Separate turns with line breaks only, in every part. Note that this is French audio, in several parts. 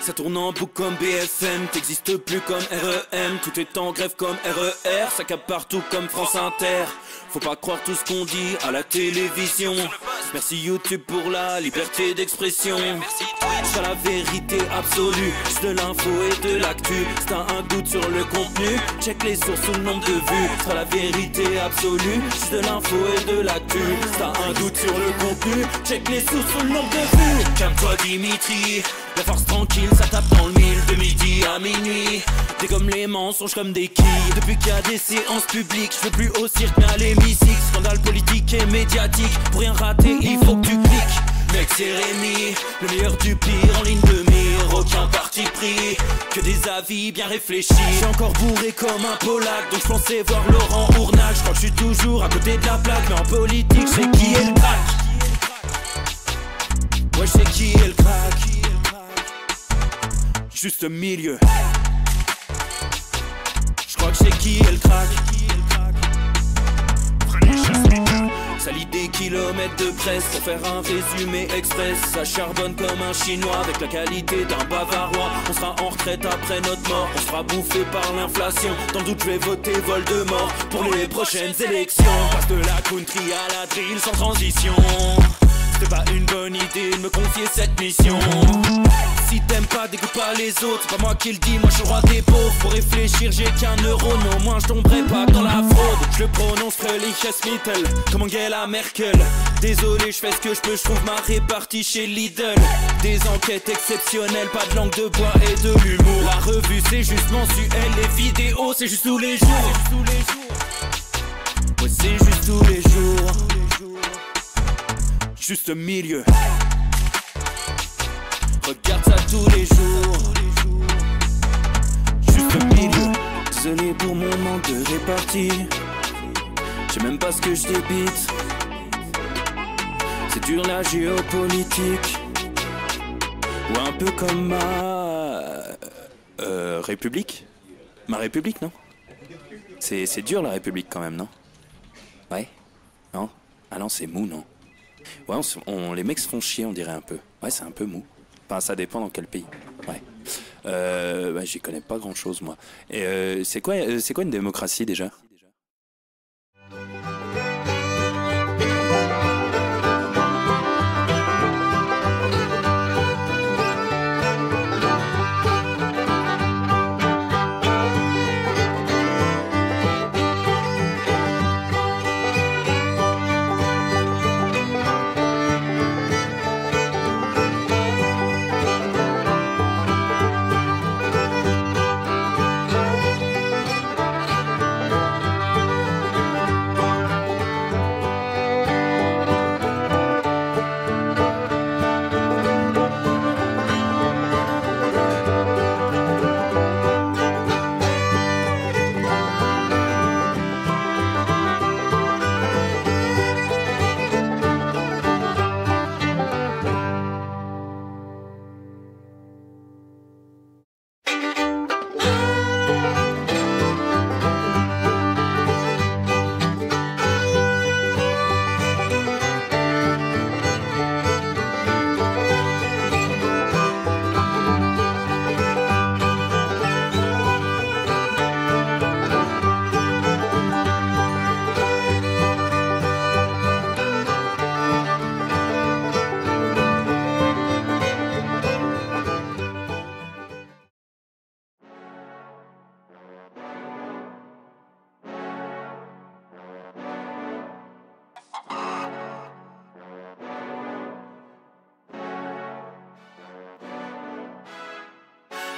Ça tourne en boucle comme BFM, t'existes plus comme REM. Tout est en grève comme RER, ça capte partout comme France Inter. Faut pas croire tout ce qu'on dit à la télévision. Merci YouTube pour la liberté d'expression. C'est la vérité absolue, c'est de l'info et de l'actu. Si t'as un doute sur le contenu, check les sources ou le nombre de vues. C'est la vérité absolue, c'est de l'info et de l'actu. Si t'as un doute sur le contenu, check les sources ou le nombre de vues. Calme-toi Dimitri, la force tranquille, ça tape dans le mille. De midi à minuit, dégomme les mensonges comme des quilles. Depuis qu'il y a des séances publiques, je veux plus au cirque mais à l'hémicycle. Scandale politique et médiatique, pour rien rater il faut que tu cliques. Mec c'est Rémi, le meilleur du pire en ligne de mire. Aucun parti pris, que des avis bien réfléchis. J'suis encore bourré comme un Polac, donc j'pensais voir Laurent Ournac. J'crois que j'suis toujours à côté de la plaque, mais en politique j'sais qui est le crack. Ouais j'sais qui est le crack. Juste milieu. J'crois que j'sais qui est le crack. Ça lit des kilomètres de presse pour faire un résumé express. Ça charbonne comme un chinois avec la qualité d'un bavarois. On sera en retraite après notre mort, on sera bouffé par l'inflation. Dans le doute je vais voter Voldemort pour les prochaines élections. Passe de la country à la drill sans transition. C'était pas une bonne idée de me confier cette mission. Si t'aimes pas, dégoûte pas les autres. C'est pas moi qui le dis, moi je suis le roi des pauvres. Pour réfléchir, j'ai qu'un euro, non, moi je tomberai pas dans la fraude. Je le prononce Fröhliches-Mittel, comme Angela Merkel. Désolé, je fais ce que je peux, je trouve ma répartie chez Lidl. Des enquêtes exceptionnelles, pas de langue de bois et de l'humour. La revue c'est juste mensuel, les vidéos c'est juste tous les jours. Ouais, c'est juste tous les jours. Juste milieu. Regarde ça tous les jours. Juste milieu. Désolé pour mon manque de répartie. Je sais même pas ce que je débite. C'est dur la géopolitique. Ou un peu comme ma... République. Ma République, non? C'est dur la République quand même, non? Ouais? Non? Ah non, c'est mou, non? Ouais, les mecs se font chier, on dirait un peu. Ouais, c'est un peu mou. Enfin, ça dépend dans quel pays. Ouais. Bah, j'y connais pas grand chose, moi. Et c'est quoi une démocratie déjà?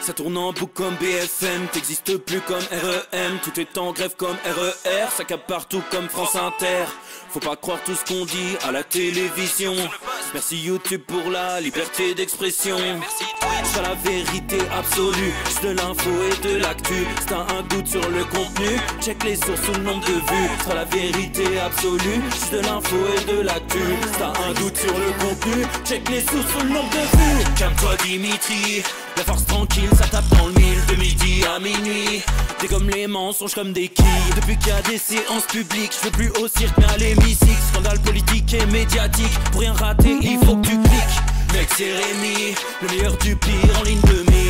Ça tourne en boucle comme BFM, t'existes plus comme REM. Tout est en grève comme RER, ça capte partout comme France Inter. Faut pas croire tout ce qu'on dit à la télévision. Merci YouTube pour la liberté d'expression. C'est la vérité absolue, c'est de l'info et de l'actu. Si t'as un doute sur le contenu, check les sources ou le nombre de vues. C'est la vérité absolue, c'est de l'info et de l'actu. Si t'as un doute sur le contenu, check les sources ou le nombre de vues. Calme-toi Dimitri, la force tranquille, ça tape dans le mille. De midi à minuit, dégomme les mensonges comme des quilles. Depuis qu'il y a des séances publiques, je veux plus au cirque mais à l'hémicycle. Scandale politique et médiatique, pour rien rater il faut que tu cliques. Mec c'est Rémi, le meilleur du pire en ligne de mire.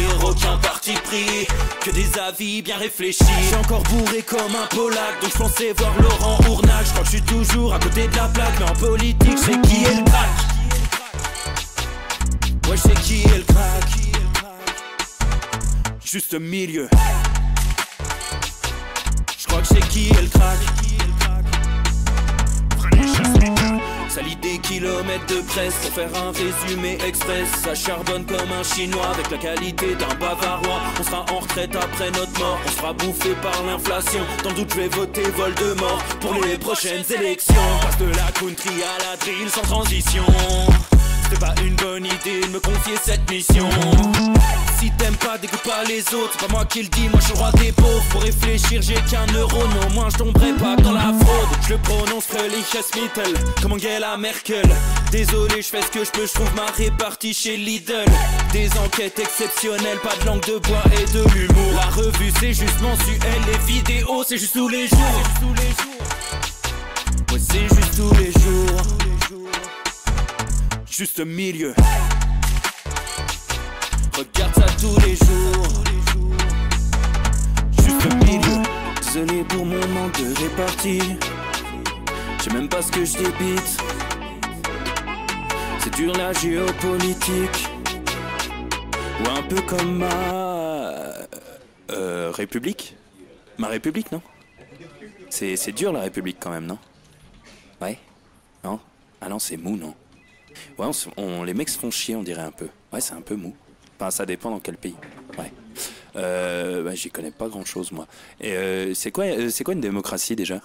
pris, que des avis bien réfléchis. J'suis encore bourré comme un Polac, donc j'pensais voir Laurent Ournac. J'crois que j'suis toujours à côté de la plaque, mais en politique j'sais qui est le crack. Ouais, j'sais qui est le crack. Juste milieu. J'crois que j'sais qui est le crack. Ça lit des kilomètres de presse pour faire un résumé express. Ça charbonne comme un chinois avec la qualité d'un bavarois. On sera en retraite après notre mort, on sera bouffé par l'inflation. Dans le doute je vais voter Voldemort pour les prochaines élections. Passe de la country à la drill sans transition. C'était pas une bonne idée de me confier cette mission. Si t'aimes pas, dégoûte pas les autres. C'est pas moi qui le dis, moi je suis le roi des pauvres. Pour réfléchir, j'ai qu'un euro, mais au moins je tomberai pas dans la fraude. Je le prononce Fröhliches-Mittel, comme Angela Merkel. Désolé, je fais ce que je peux, je trouve ma répartie chez Lidl. Des enquêtes exceptionnelles, pas de langue de bois et de l'humour. La revue c'est juste mensuel, les vidéos c'est juste tous les jours. Ouais, c'est juste tous les jours. Juste milieu. Regarde ça tous les jours. Juste milieu. Désolé pour mon manque de répartie. Je sais même pas ce que je débite. C'est dur la géopolitique. Ou un peu comme ma... République. Ma République, non? C'est dur la République quand même, non? Ouais? Non? Ah non, c'est mou, non? Ouais, les mecs se font chier, on dirait un peu. Ouais, c'est un peu mou. Enfin, ça dépend dans quel pays. Ouais. Bah, j'y connais pas grand chose, moi. Et c'est quoi une démocratie déjà?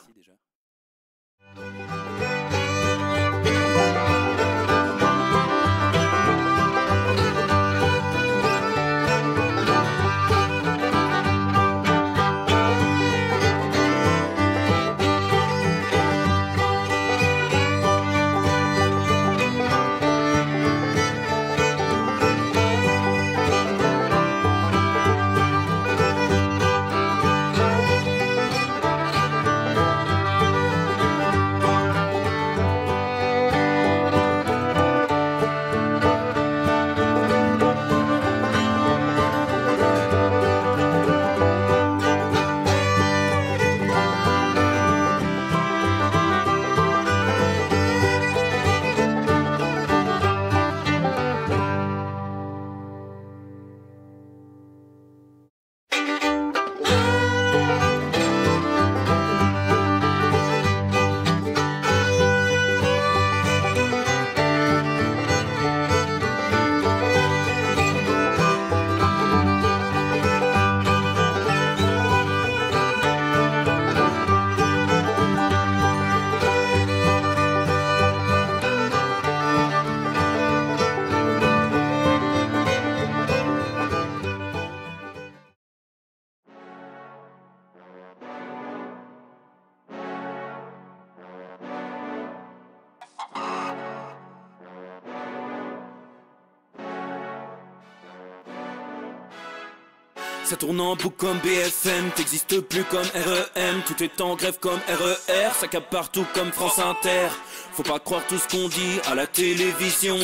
Ça tourne en boucle comme BFM, t'existes plus comme REM. Tout est en grève comme RER, ça capte partout comme France Inter. Faut pas croire tout ce qu'on dit à la télévision.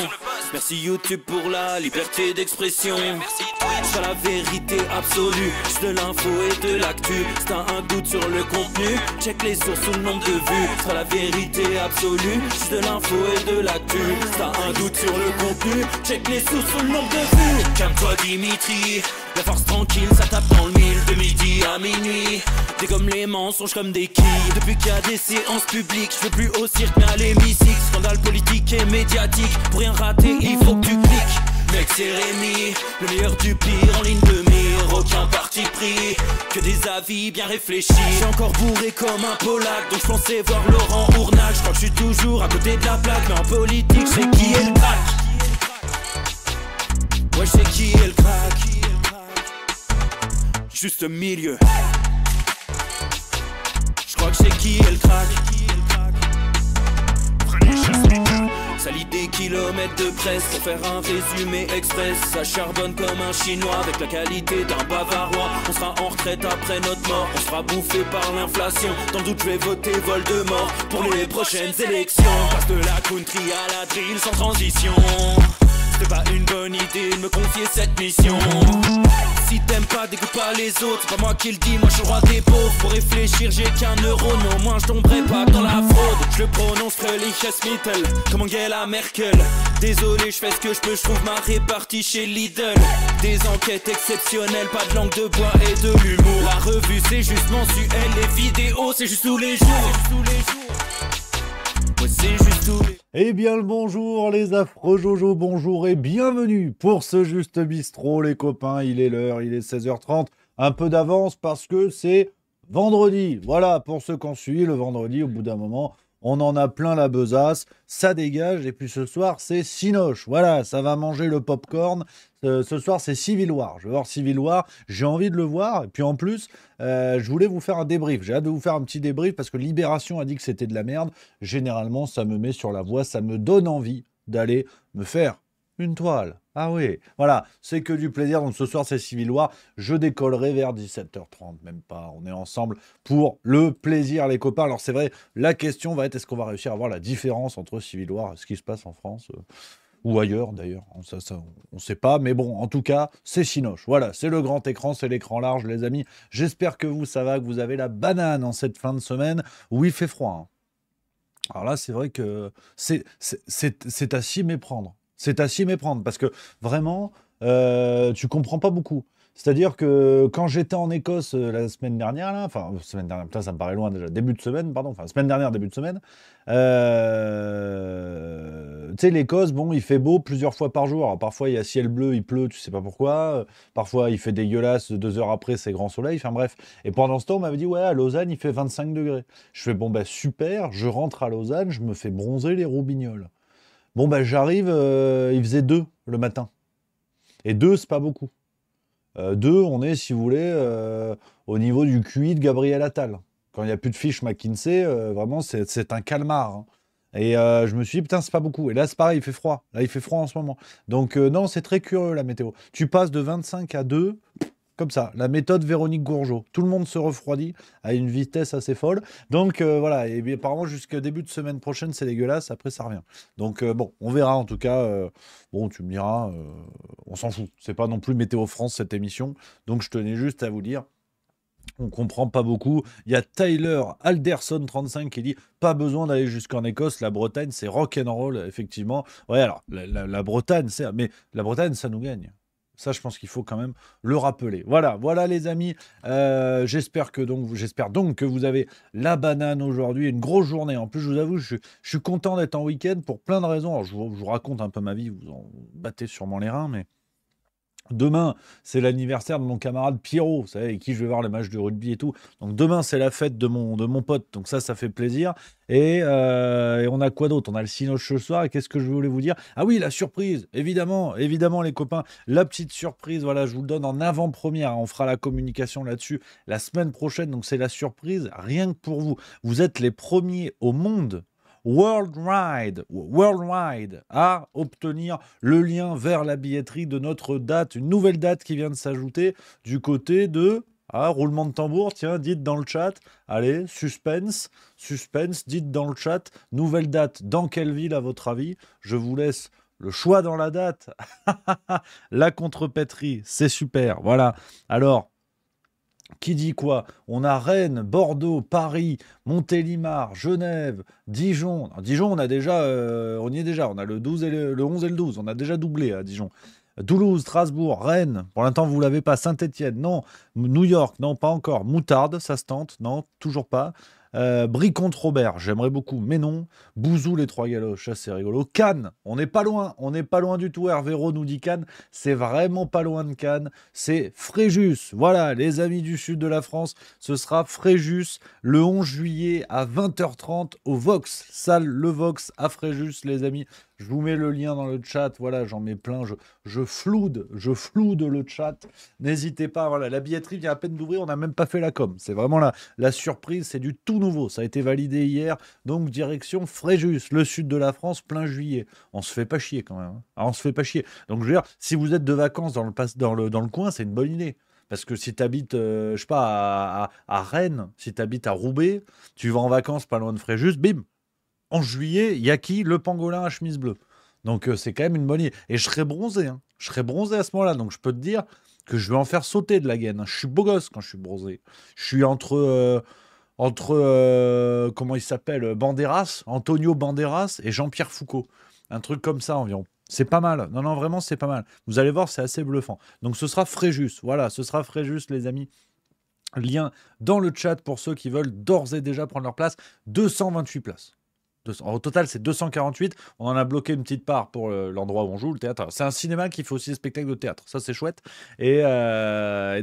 Merci YouTube pour la liberté d'expression. C'est pas la vérité absolue, juste de l'info et de l'actu. Si t'as un doute sur le contenu, check les sources ou le nombre de vues. C'est pas la vérité absolue, juste de l'info et de l'actu. Si t'as un doute sur le contenu, check les sources ou le nombre de vues. Calme-toi Dimitri, la force tranquille, ça tape dans le mille. De midi à minuit, dégomme les mensonges comme des quilles. Depuis qu'il y a des séances publiques, je veux plus au cirque mais à l'hémicycle. Scandale politique et médiatique, pour rien rater il faut que tu cliques. Mec c'est Rémi, le meilleur du pire en ligne de mire. Aucun parti pris, que des avis bien réfléchis. J'suis encore bourré comme un Polac, donc j'pensais voir Laurent Ournac. J'crois que j'suis toujours à côté de la plaque, mais en politique j'sais qui est le crack. Ouais j'sais qui est le crack. Juste milieu. J'crois que j'sais qui est le crack. Ça lit des kilomètres de presse pour faire un résumé express. Ça charbonne comme un chinois avec la qualité d'un bavarois. On sera en retraite après notre mort, on sera bouffé par l'inflation. Dans le doute je vais voter Voldemort pour les prochaines élections. Passe de la country à la drill sans transition. c'était pas une bonne idée de me confier cette mission. Si t'aimes pas, dégoûte pas les autres, c'est pas moi qui le dis, moi je suis le roi des pauvres. Pour réfléchir, j'ai qu'un euro, mais au moins je tomberai pas dans la fraude. Je le prononce Fröhliches Mittel, comme Angela Merkel. Désolé, je fais ce que je peux, je trouve ma répartie chez Lidl. Des enquêtes exceptionnelles, pas de langue de bois et de l'humour. La revue c'est juste mensuel, les vidéos c'est juste tous les jours. Ouais, c'est juste tous les...
Eh bien le bonjour les affreux Jojo, bonjour et bienvenue pour ce Juste Bistrot les copains, il est l'heure, il est 16h30, un peu d'avance parce que c'est vendredi, voilà pour ceux qu'on suit le vendredi au bout d'un moment, on en a plein la besace, ça dégage et puis ce soir c'est Cinoche, voilà ça va manger le popcorn, ce soir c'est Civil War, je vais voir Civil War, j'ai envie de le voir et puis en plus je voulais vous faire un débrief, j'ai hâte de vous faire un petit débrief parce que Libération a dit que c'était de la merde, généralement ça me met sur la voie, ça me donne envie d'aller me faire une toile. Ah oui, voilà, c'est que du plaisir. Donc ce soir, c'est Civil War. Je décollerai vers 17h30, même pas. On est ensemble pour le plaisir, les copains. Alors c'est vrai, la question va être, est-ce qu'on va réussir à voir la différence entre Civil War et ce qui se passe en France ou ailleurs d'ailleurs, ça, on ne sait pas, mais bon, en tout cas, c'est Cinoche. Voilà, c'est le grand écran, c'est l'écran large, les amis. J'espère que vous, ça va, que vous avez la banane en cette fin de semaine où il fait froid. Hein. Alors là, c'est vrai que c'est à s'y méprendre. C'est à s'y méprendre parce que vraiment, tu comprends pas beaucoup. C'est-à-dire que quand j'étais en Écosse la semaine dernière, là, enfin, semaine dernière, putain, ça me paraît loin déjà, début de semaine, pardon, enfin, semaine dernière, début de semaine, tu sais, l'Écosse, bon, il fait beau plusieurs fois par jour. Alors, parfois, il y a ciel bleu, il pleut, tu sais pas pourquoi. Parfois, il fait dégueulasse, 2 heures après, c'est grand soleil. Enfin, bref. Et pendant ce temps, on m'avait dit, ouais, à Lausanne, il fait 25 degrés. Je fais, bon, bah, super, je rentre à Lausanne, je me fais bronzer les roubignoles. Bon, bah, j'arrive, il faisait 2 le matin. Et 2, c'est pas beaucoup. 2, on est, si vous voulez, au niveau du QI de Gabriel Attal. Quand il n'y a plus de fiches McKinsey, vraiment, c'est un calmar. Hein. Et je me suis dit, putain, c'est pas beaucoup. Et là, c'est pareil, il fait froid. Là, il fait froid en ce moment. Donc, non, c'est très curieux, la météo. Tu passes de 25 à 2, comme ça. La méthode Véronique Gourgeot. Tout le monde se refroidit à une vitesse assez folle. Donc, voilà. Et bien, apparemment, jusqu'au début de semaine prochaine, c'est dégueulasse. Après, ça revient. Donc, bon, on verra. En tout cas, bon, tu me diras, on s'en fout. C'est pas non plus Météo France, cette émission. Donc, je tenais juste à vous dire. On comprend pas beaucoup. Il y a Tyler Alderson 35 qui dit pas besoin d'aller jusqu'en Écosse. La Bretagne, c'est rock'n'roll, effectivement. Ouais, alors la Bretagne, mais la Bretagne, ça nous gagne. Ça, je pense qu'il faut quand même le rappeler. Voilà, voilà les amis. J'espère donc que vous avez la banane aujourd'hui, une grosse journée. En plus, je vous avoue, je suis content d'être en week-end pour plein de raisons. Alors, je vous raconte un peu ma vie. Vous en battez sûrement les reins, mais. Demain, c'est l'anniversaire de mon camarade Pierrot, vous savez, avec qui je vais voir les matchs de rugby et tout. Donc demain, c'est la fête de mon pote, donc ça fait plaisir. Et on a quoi d'autre? On a le Cinoche ce soir, et qu'est-ce que je voulais vous dire? Ah oui, la surprise, évidemment les copains, la petite surprise, voilà, je vous le donne en avant-première, on fera la communication là-dessus la semaine prochaine, donc c'est la surprise, rien que pour vous. Vous êtes les premiers au monde worldwide à obtenir le lien vers la billetterie de notre date, une nouvelle date qui vient de s'ajouter du côté de roulement de tambour, tiens, dites dans le chat, allez, suspense, dites dans le chat, nouvelle date, dans quelle ville à votre avis? Je vous laisse le choix dans la date. La contrepétrie, c'est super, voilà. Alors, qui dit quoi? On a Rennes, Bordeaux, Paris, Montélimar, Genève, Dijon. Alors, Dijon, on y est déjà. On a le 12 et le 11 et le 12. On a déjà doublé à Dijon. Toulouse, Strasbourg, Rennes. Pour l'instant, vous ne l'avez pas. Saint-Étienne, non. New York, non, pas encore. Moutarde, ça se tente. Non, toujours pas. Brie-Comte-Robert, j'aimerais beaucoup, mais non. Bouzou, les Trois Galoches, ça c'est rigolo. Cannes, on n'est pas loin du tout. Hervé Rault nous dit Cannes, c'est vraiment pas loin de Cannes. C'est Fréjus, voilà, les amis du sud de la France, ce sera Fréjus le 11 juillet à 20h30 au Vox, salle Le Vox à Fréjus, les amis. Je vous mets le lien dans le chat, voilà, j'en mets plein, je floude le chat. N'hésitez pas, voilà, la billetterie vient à peine d'ouvrir, on n'a même pas fait la com. C'est vraiment la surprise, c'est du tout nouveau. Ça a été validé hier, donc direction Fréjus, le sud de la France, plein juillet. On se fait pas chier quand même. Hein. Ah, on se fait pas chier. Donc je veux dire, si vous êtes de vacances dans le coin, c'est une bonne idée. Parce que si tu habites, je sais pas, à Rennes, si tu habites à Roubaix, tu vas en vacances pas loin de Fréjus, bim, en juillet, il y a qui? Le pangolin à chemise bleue. Donc c'est quand même une bonne idée. Et je serai bronzé, hein. Je serai bronzé à ce moment-là. Donc je peux te dire que je vais en faire sauter de la gaine, hein. Je suis beau gosse quand je suis bronzé. Je suis entre comment il s'appelle, Banderas, Antonio Banderas et Jean-Pierre Foucault. Un truc comme ça environ. C'est pas mal. Non, non, vraiment, c'est pas mal. Vous allez voir, c'est assez bluffant. Donc ce sera Fréjus. Voilà, ce sera Fréjus, les amis. Lien dans le chat pour ceux qui veulent d'ores et déjà prendre leur place. 228 places. Au total, c'est 248. On en a bloqué une petite part pour l'endroit où on joue, le théâtre. C'est un cinéma qui fait aussi des spectacles de théâtre. Ça, c'est chouette. Et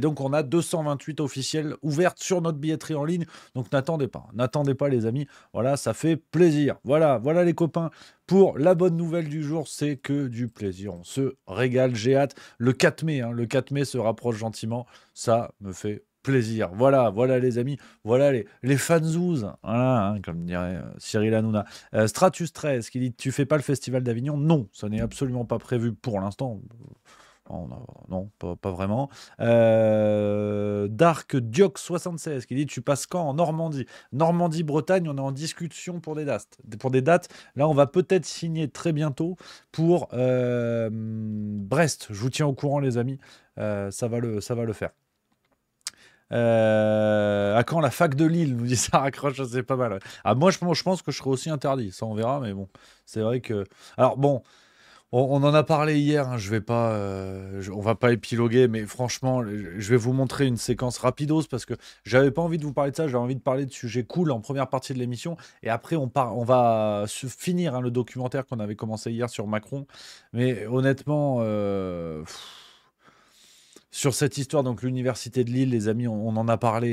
donc, on a 228 officiels ouvertes sur notre billetterie en ligne. Donc, n'attendez pas. N'attendez pas, les amis. Voilà, ça fait plaisir. Voilà, voilà, les copains. Pour la bonne nouvelle du jour, c'est que du plaisir. On se régale. J'ai hâte. Le 4 mai, hein, le 4 mai se rapproche gentiment. Ça me fait plaisir. Voilà, voilà les amis, voilà les fanzouz, voilà, hein, comme dirait Cyril Hanouna. Stratus 13 qui dit tu fais pas le festival d'Avignon? Non, ça n'est absolument pas prévu pour l'instant. Non, pas vraiment. Dark Diox 76 qui dit tu passes quand en Normandie? Normandie, Bretagne, on est en discussion pour des dates. Là, on va peut-être signer très bientôt pour Brest. Je vous tiens au courant, les amis. Ça va le faire. À quand la fac de Lille, nous dit ça raccroche, c'est pas mal. Ouais. Ah, moi, je pense que je serai aussi interdit, ça on verra, mais bon, c'est vrai que. Alors bon, on en a parlé hier, hein, je vais pas, on va pas épiloguer, mais franchement, je vais vous montrer une séquence rapidos parce que j'avais pas envie de vous parler de ça, j'avais envie de parler de sujets cool en première partie de l'émission, et après on va finir hein, le documentaire qu'on avait commencé hier sur Macron, mais honnêtement. Sur cette histoire, donc l'université de Lille, les amis, on en a parlé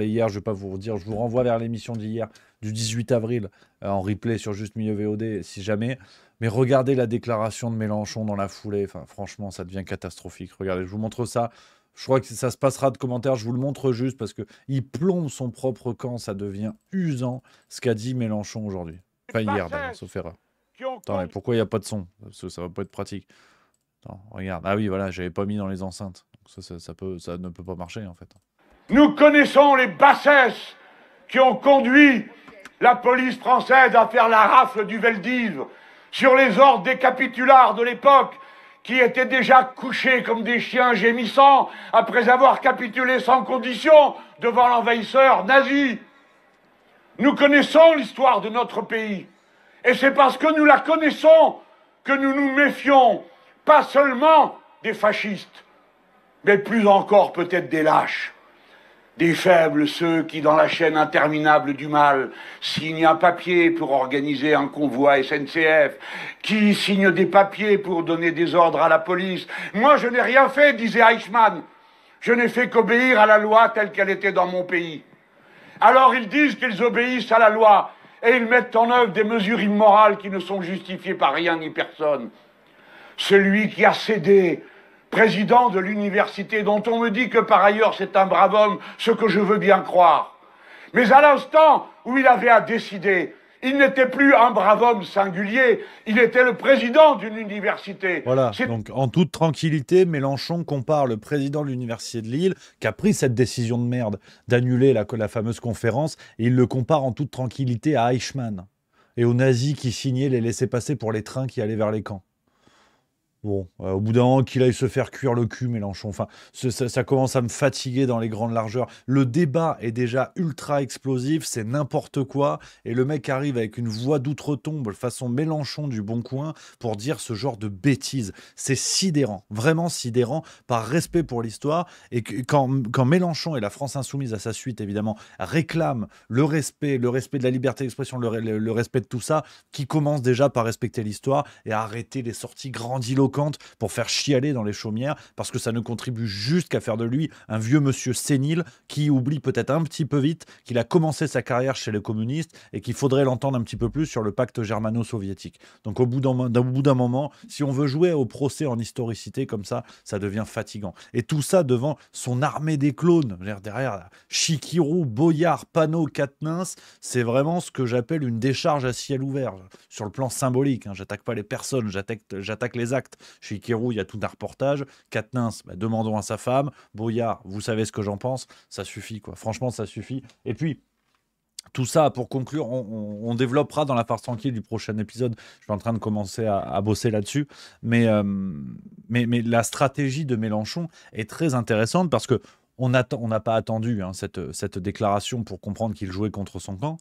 hier, je vais pas vous redire, je vous renvoie vers l'émission d'hier, du 18 avril, en replay sur Juste Milieu VOD, si jamais. Mais regardez la déclaration de Mélenchon dans la foulée, enfin, franchement, ça devient catastrophique. Regardez, je vous montre ça. Je crois que ça se passera de commentaires, je vous le montre juste parce qu'il plombe son propre camp, ça devient usant ce qu'a dit Mélenchon aujourd'hui. Enfin, hier d'ailleurs, sauf erreur. Attends, mais pourquoi il n'y a pas de son? Parce que ça va pas être pratique. Attends, regarde. Ah oui, voilà, j'avais pas mis dans les enceintes. Donc ça ne peut pas marcher, en fait.
Nous connaissons les bassesses qui ont conduit la police française à faire la rafle du Veldiv sur les ordres des capitulars de l'époque qui étaient déjà couchés comme des chiens gémissants après avoir capitulé sans condition devant l'envahisseur nazi. Nous connaissons l'histoire de notre pays. Et c'est parce que nous la connaissons que nous nous méfions pas seulement des fascistes, mais plus encore peut-être des lâches, des faibles, ceux qui, dans la chaîne interminable du mal, signent un papier pour organiser un convoi SNCF, qui signent des papiers pour donner des ordres à la police. Moi, je n'ai rien fait, disait Eichmann. Je n'ai fait qu'obéir à la loi telle qu'elle était dans mon pays. Alors ils disent qu'ils obéissent à la loi, et ils mettent en œuvre des mesures immorales qui ne sont justifiées par rien ni personne. Celui qui a cédé, président de l'université, dont on me dit que par ailleurs c'est un brave homme, ce que je veux bien croire. Mais à l'instant où il avait à décider, il n'était plus un brave homme singulier, il était le président d'une université.
Voilà, donc en toute tranquillité, Mélenchon compare le président de l'université de Lille, qui a pris cette décision de merde d'annuler la fameuse conférence, et il le compare en toute tranquillité à Eichmann et aux nazis qui signaient les laissez-passer pour les trains qui allaient vers les camps. Bon, au bout d'un moment, qu'il aille se faire cuire le cul, Mélenchon. Enfin, ça commence à me fatiguer dans les grandes largeurs. Le débat est déjà ultra explosif, c'est n'importe quoi. Et le mec arrive avec une voix d'outre-tombe, façon Mélenchon du Bon Coin, pour dire ce genre de bêtises. C'est sidérant, vraiment sidérant, par respect pour l'histoire. Et quand Mélenchon et la France Insoumise, à sa suite évidemment, réclament le respect de la liberté d'expression, le respect de tout ça, qui commence déjà par respecter l'histoire et arrêter les sorties grandiloquentes pour faire chialer dans les chaumières, parce que ça ne contribue juste qu'à faire de lui un vieux monsieur sénile qui oublie peut-être un petit peu vite qu'il a commencé sa carrière chez les communistes et qu'il faudrait l'entendre un petit peu plus sur le pacte germano-soviétique. Donc au bout d'un moment, si on veut jouer au procès en historicité comme ça devient fatigant. Et tout ça devant son armée des clones. Derrière, Chikirou, Boyard, Panot, Quatennens, c'est vraiment ce que j'appelle une décharge à ciel ouvert. Sur le plan symbolique, hein. J'attaque pas les personnes, j'attaque les actes. Chez Kérou, il y a tout un reportage. Quatennens, demandons à sa femme. Boyard, vous savez ce que j'en pense. Ça suffit, quoi. Franchement, ça suffit. Et puis, Tout ça, pour conclure, on développera dans la farce tranquille du prochain épisode. Je suis en train de commencer à bosser là-dessus. Mais la stratégie de Mélenchon est très intéressante parce que on n'a pas attendu cette déclaration pour comprendre qu'il jouait contre son camp.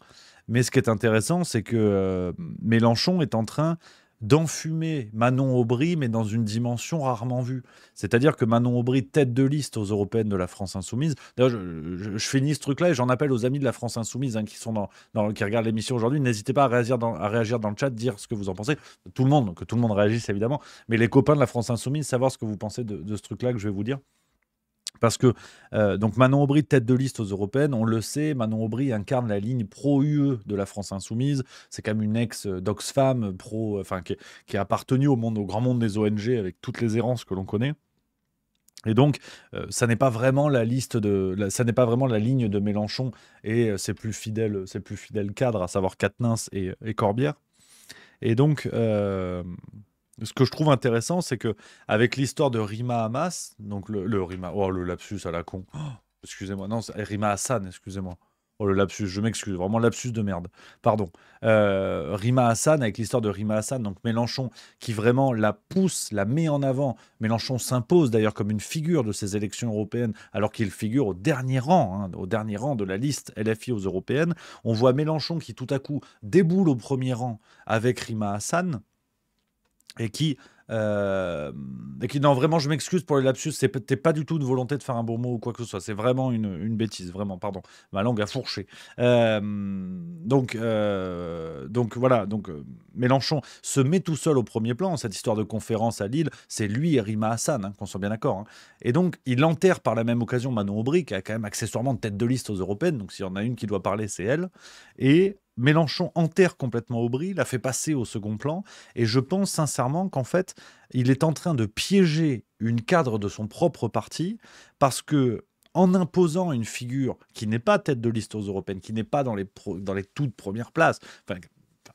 Mais ce qui est intéressant, c'est que Mélenchon est en train d'enfumer Manon Aubry, mais dans une dimension rarement vue. C'est-à-dire que Manon Aubry, tête de liste aux européennes de la France Insoumise. D'ailleurs, je finis ce truc-là et j'en appelle aux amis de la France Insoumise qui sont qui regardent l'émission aujourd'hui. N'hésitez pas à réagir dans le chat, dire ce que vous en pensez. Que tout le monde réagisse évidemment. Mais les copains de la France Insoumise, savoir ce que vous pensez de ce truc-là que je vais vous dire. Parce que donc Manon Aubry, tête de liste aux européennes, on le sait, Manon Aubry incarne la ligne pro-UE de la France Insoumise. C'est quand même une ex-d'Oxfam qui a appartenu au grand monde des ONG avec toutes les errances que l'on connaît. Et donc, ça n'est pas vraiment la ligne de Mélenchon et ses plus fidèles cadres, à savoir Quatennens et Corbière. Et donc, ce que je trouve intéressant, c'est que avec l'histoire de Rima Hamas, donc le Rima, oh le lapsus à la con, oh, excusez-moi, non, c'est Rima Hassan, excusez-moi. Oh le lapsus, je m'excuse, vraiment lapsus de merde. Pardon. Rima Hassan, avec l'histoire de Rima Hassan, donc Mélenchon qui vraiment la pousse, la met en avant. Mélenchon s'impose d'ailleurs comme une figure de ces élections européennes, alors qu'il figure au dernier rang de la liste LFI aux européennes. On voit Mélenchon qui tout à coup déboule au premier rang avec Rima Hassan. Et qui, non, vraiment, je m'excuse pour les lapsus, c'était pas du tout une volonté de faire un bon mot ou quoi que ce soit, c'est vraiment une bêtise, vraiment, pardon, ma langue a fourché. Donc voilà, Mélenchon se met tout seul au premier plan, cette histoire de conférence à Lille, c'est lui et Rima Hassan, qu'on soit bien d'accord. Et donc, il enterre par la même occasion Manon Aubry, qui a quand même accessoirement tête de liste aux européennes, donc s'il y en a une qui doit parler, c'est elle, et Mélenchon enterre complètement Aubry, la fait passer au second plan, et je pense sincèrement qu'en fait, il est en train de piéger une cadre de son propre parti, parce que en imposant une figure qui n'est pas tête de liste aux européennes, qui n'est pas dans les toutes premières places,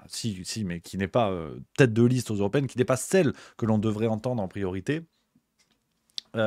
si, mais qui n'est pas tête de liste aux européennes, qui n'est pas celle que l'on devrait entendre en priorité. Il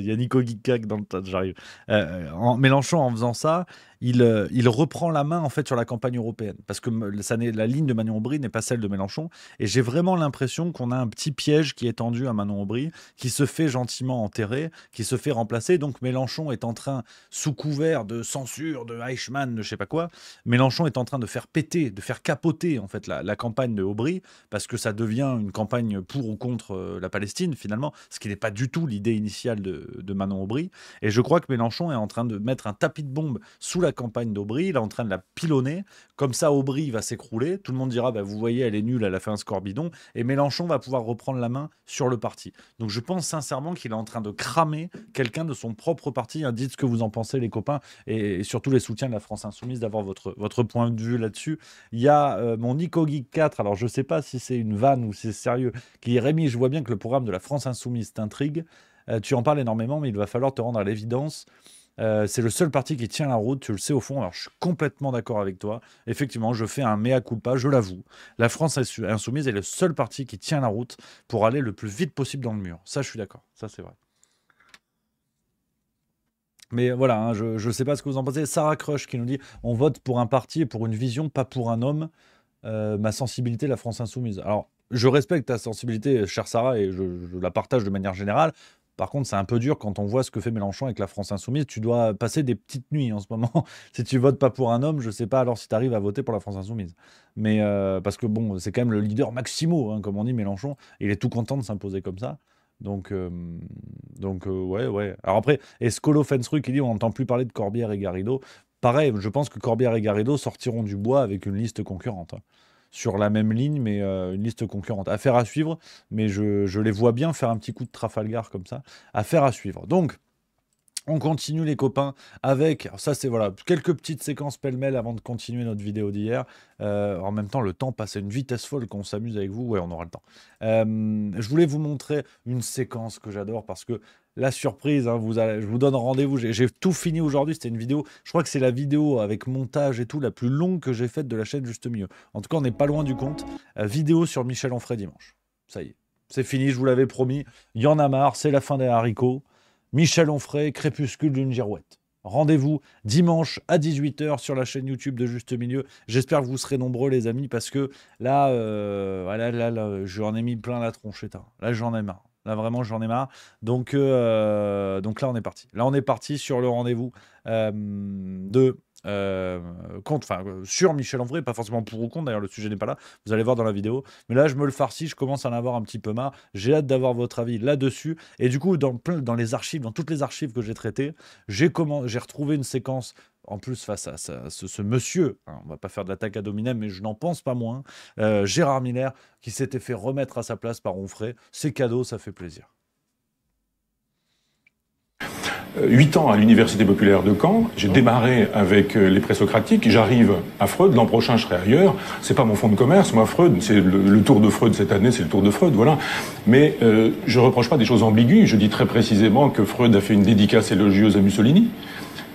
y a Nico Geekak dans le chat, j'arrive. Mélenchon, en faisant ça, il reprend la main en fait sur la campagne européenne, parce que la ligne de Manon Aubry n'est pas celle de Mélenchon, et j'ai vraiment l'impression qu'on a un petit piège qui est tendu à Manon Aubry, qui se fait gentiment enterrer, qui se fait remplacer. Donc Mélenchon est en train, sous couvert de censure, de Eichmann, de je sais pas quoi, Mélenchon est en train de faire péter, de faire capoter en fait la campagne de Aubry, parce que ça devient une campagne pour ou contre la Palestine finalement, ce qui n'est pas du tout l'idée initiale de Manon Aubry. Et je crois que Mélenchon est en train de mettre un tapis de bombe sous la campagne d'Aubry, il est en train de la pilonner, comme ça Aubry va s'écrouler, tout le monde dira vous voyez elle est nulle, elle a fait un score bidon, et Mélenchon va pouvoir reprendre la main sur le parti. Donc je pense sincèrement qu'il est en train de cramer quelqu'un de son propre parti. Dites ce que vous en pensez les copains, et surtout les soutiens de la France Insoumise, d'avoir votre point de vue là-dessus. Il y a mon Nico Geek 4, alors je sais pas si c'est une vanne ou si c'est sérieux, qui dit Rémi, je vois bien que le programme de la France Insoumise t'intrigue, tu en parles énormément, mais il va falloir te rendre à l'évidence. C'est le seul parti qui tient la route, tu le sais au fond. Alors je suis complètement d'accord avec toi. Effectivement, je fais un mea culpa, je l'avoue. La France Insoumise est le seul parti qui tient la route pour aller le plus vite possible dans le mur. Ça, je suis d'accord. Ça, c'est vrai. Mais voilà, je ne sais pas ce que vous en pensez. Sarah Crush qui nous dit on vote pour un parti et pour une vision, pas pour un homme. Ma sensibilité, la France Insoumise. Alors, je respecte ta sensibilité, chère Sarah, et je la partage de manière générale. Par contre, c'est un peu dur quand on voit ce que fait Mélenchon avec la France Insoumise. Tu dois passer des petites nuits en ce moment. Si tu votes pas pour un homme, je sais pas alors si tu arrives à voter pour la France Insoumise. Mais parce que bon, c'est quand même le leader maximo, comme on dit Mélenchon. Il est tout content de s'imposer comme ça. Donc ouais. Alors après, Escolo Fensru qui dit on n'entend plus parler de Corbière et Garrido. Pareil, je pense que Corbière et Garrido sortiront du bois avec une liste concurrente. Sur la même ligne, mais une liste concurrente. Affaire à suivre, mais je les vois bien faire un petit coup de Trafalgar comme ça. Affaire à suivre. Donc, on continue les copains avec, ça c'est voilà, quelques petites séquences pêle-mêle avant de continuer notre vidéo d'hier. En même temps, le temps passe à une vitesse folle qu'on s'amuse avec vous. Ouais, on aura le temps. Je voulais vous montrer une séquence que j'adore parce que la surprise, je vous donne rendez-vous. J'ai tout fini aujourd'hui. C'était une vidéo, je crois que c'est la vidéo avec montage et tout la plus longue que j'ai faite de la chaîne Juste Milieu. En tout cas, on n'est pas loin du compte. Vidéo sur Michel Onfray dimanche. Ça y est, c'est fini, je vous l'avais promis. Il y en a marre, c'est la fin des haricots. Michel Onfray, crépuscule d'une girouette. Rendez-vous dimanche à 18 h sur la chaîne YouTube de Juste Milieu. J'espère que vous serez nombreux, les amis, parce que là, j'en ai mis plein la tronche. Là, j'en ai marre. Là, vraiment, j'en ai marre. Donc là, on est parti. Là, on est parti sur le rendez-vous sur Michel Onfray, pas forcément pour ou contre, d'ailleurs le sujet n'est pas là, vous allez voir dans la vidéo, mais là je me le farcis, je commence à en avoir un petit peu marre, j'ai hâte d'avoir votre avis là-dessus, et du coup dans les archives, dans toutes les archives que j'ai traitées, j'ai retrouvé une séquence, en plus face à ce monsieur, hein, on va pas faire de l'attaque ad hominem, mais je n'en pense pas moins, Gérard Miller, qui s'était fait remettre à sa place par Onfray, c'est cadeau, ça fait plaisir.
8 ans à l'Université populaire de Caen, j'ai démarré avec les présocratiques, j'arrive à Freud, l'an prochain je serai ailleurs, c'est pas mon fonds de commerce, moi Freud, c'est le tour de Freud cette année, c'est le tour de Freud, voilà. Mais je reproche pas des choses ambiguës, je dis très précisément que Freud a fait une dédicace élogieuse à Mussolini,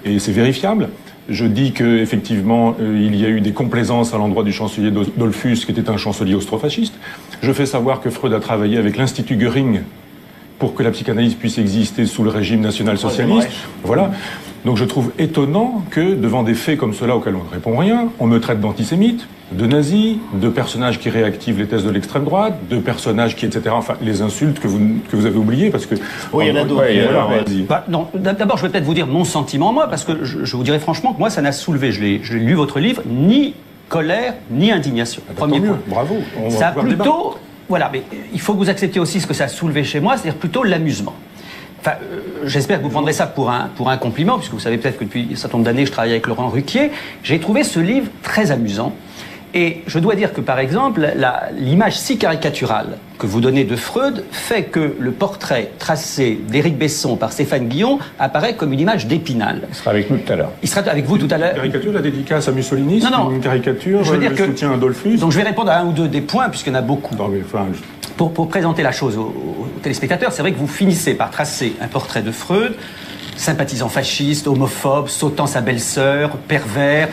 et c'est vérifiable. Je dis qu'effectivement, il y a eu des complaisances à l'endroit du chancelier Dollfuss, qui était un chancelier austro-fasciste. Je fais savoir que Freud a travaillé avec l'Institut Göring, pour que la psychanalyse puisse exister sous le régime national-socialiste. Voilà. Donc je trouve étonnant que, devant des faits comme cela auxquels on ne répond rien, on me traite d'antisémite, de nazi, de personnages qui réactivent les thèses de l'extrême droite, de personnages qui, etc. Enfin, les insultes que vous avez oubliées, parce que...
Oui, il y en a d'autres.
Non, d'abord, je vais peut-être vous dire mon sentiment, moi, parce que je vous dirais franchement que moi, ça n'a soulevé, je l'ai lu votre livre, ni colère, ni indignation. Premier point.
Bravo.
Ça a plutôt... Voilà, mais il faut que vous acceptiez aussi ce que ça a soulevé chez moi, c'est-à-dire plutôt l'amusement. Enfin, j'espère que vous prendrez ça pour un compliment, puisque vous savez peut-être que depuis un certain nombre d'années, je travaille avec Laurent Ruquier. J'ai trouvé ce livre très amusant. Et je dois dire que, par exemple, l'image si caricaturale que vous donnez de Freud fait que le portrait tracé d'Éric Besson par Stéphane Guillon apparaît comme une image d'Épinal.
Il sera avec nous tout à l'heure.
Il sera avec vous tout à l'heure.
Une caricature, la dédicace à Mussolini,
non,
une caricature,
je veux dire
le soutien à Dollfuss.
Donc je vais répondre à un ou deux des points, puisqu'il y en a beaucoup.
Non, mais, enfin,
pour présenter la chose aux téléspectateurs, c'est vrai que vous finissez par tracer un portrait de Freud, sympathisant fasciste, homophobe, sautant sa belle-sœur, pervers,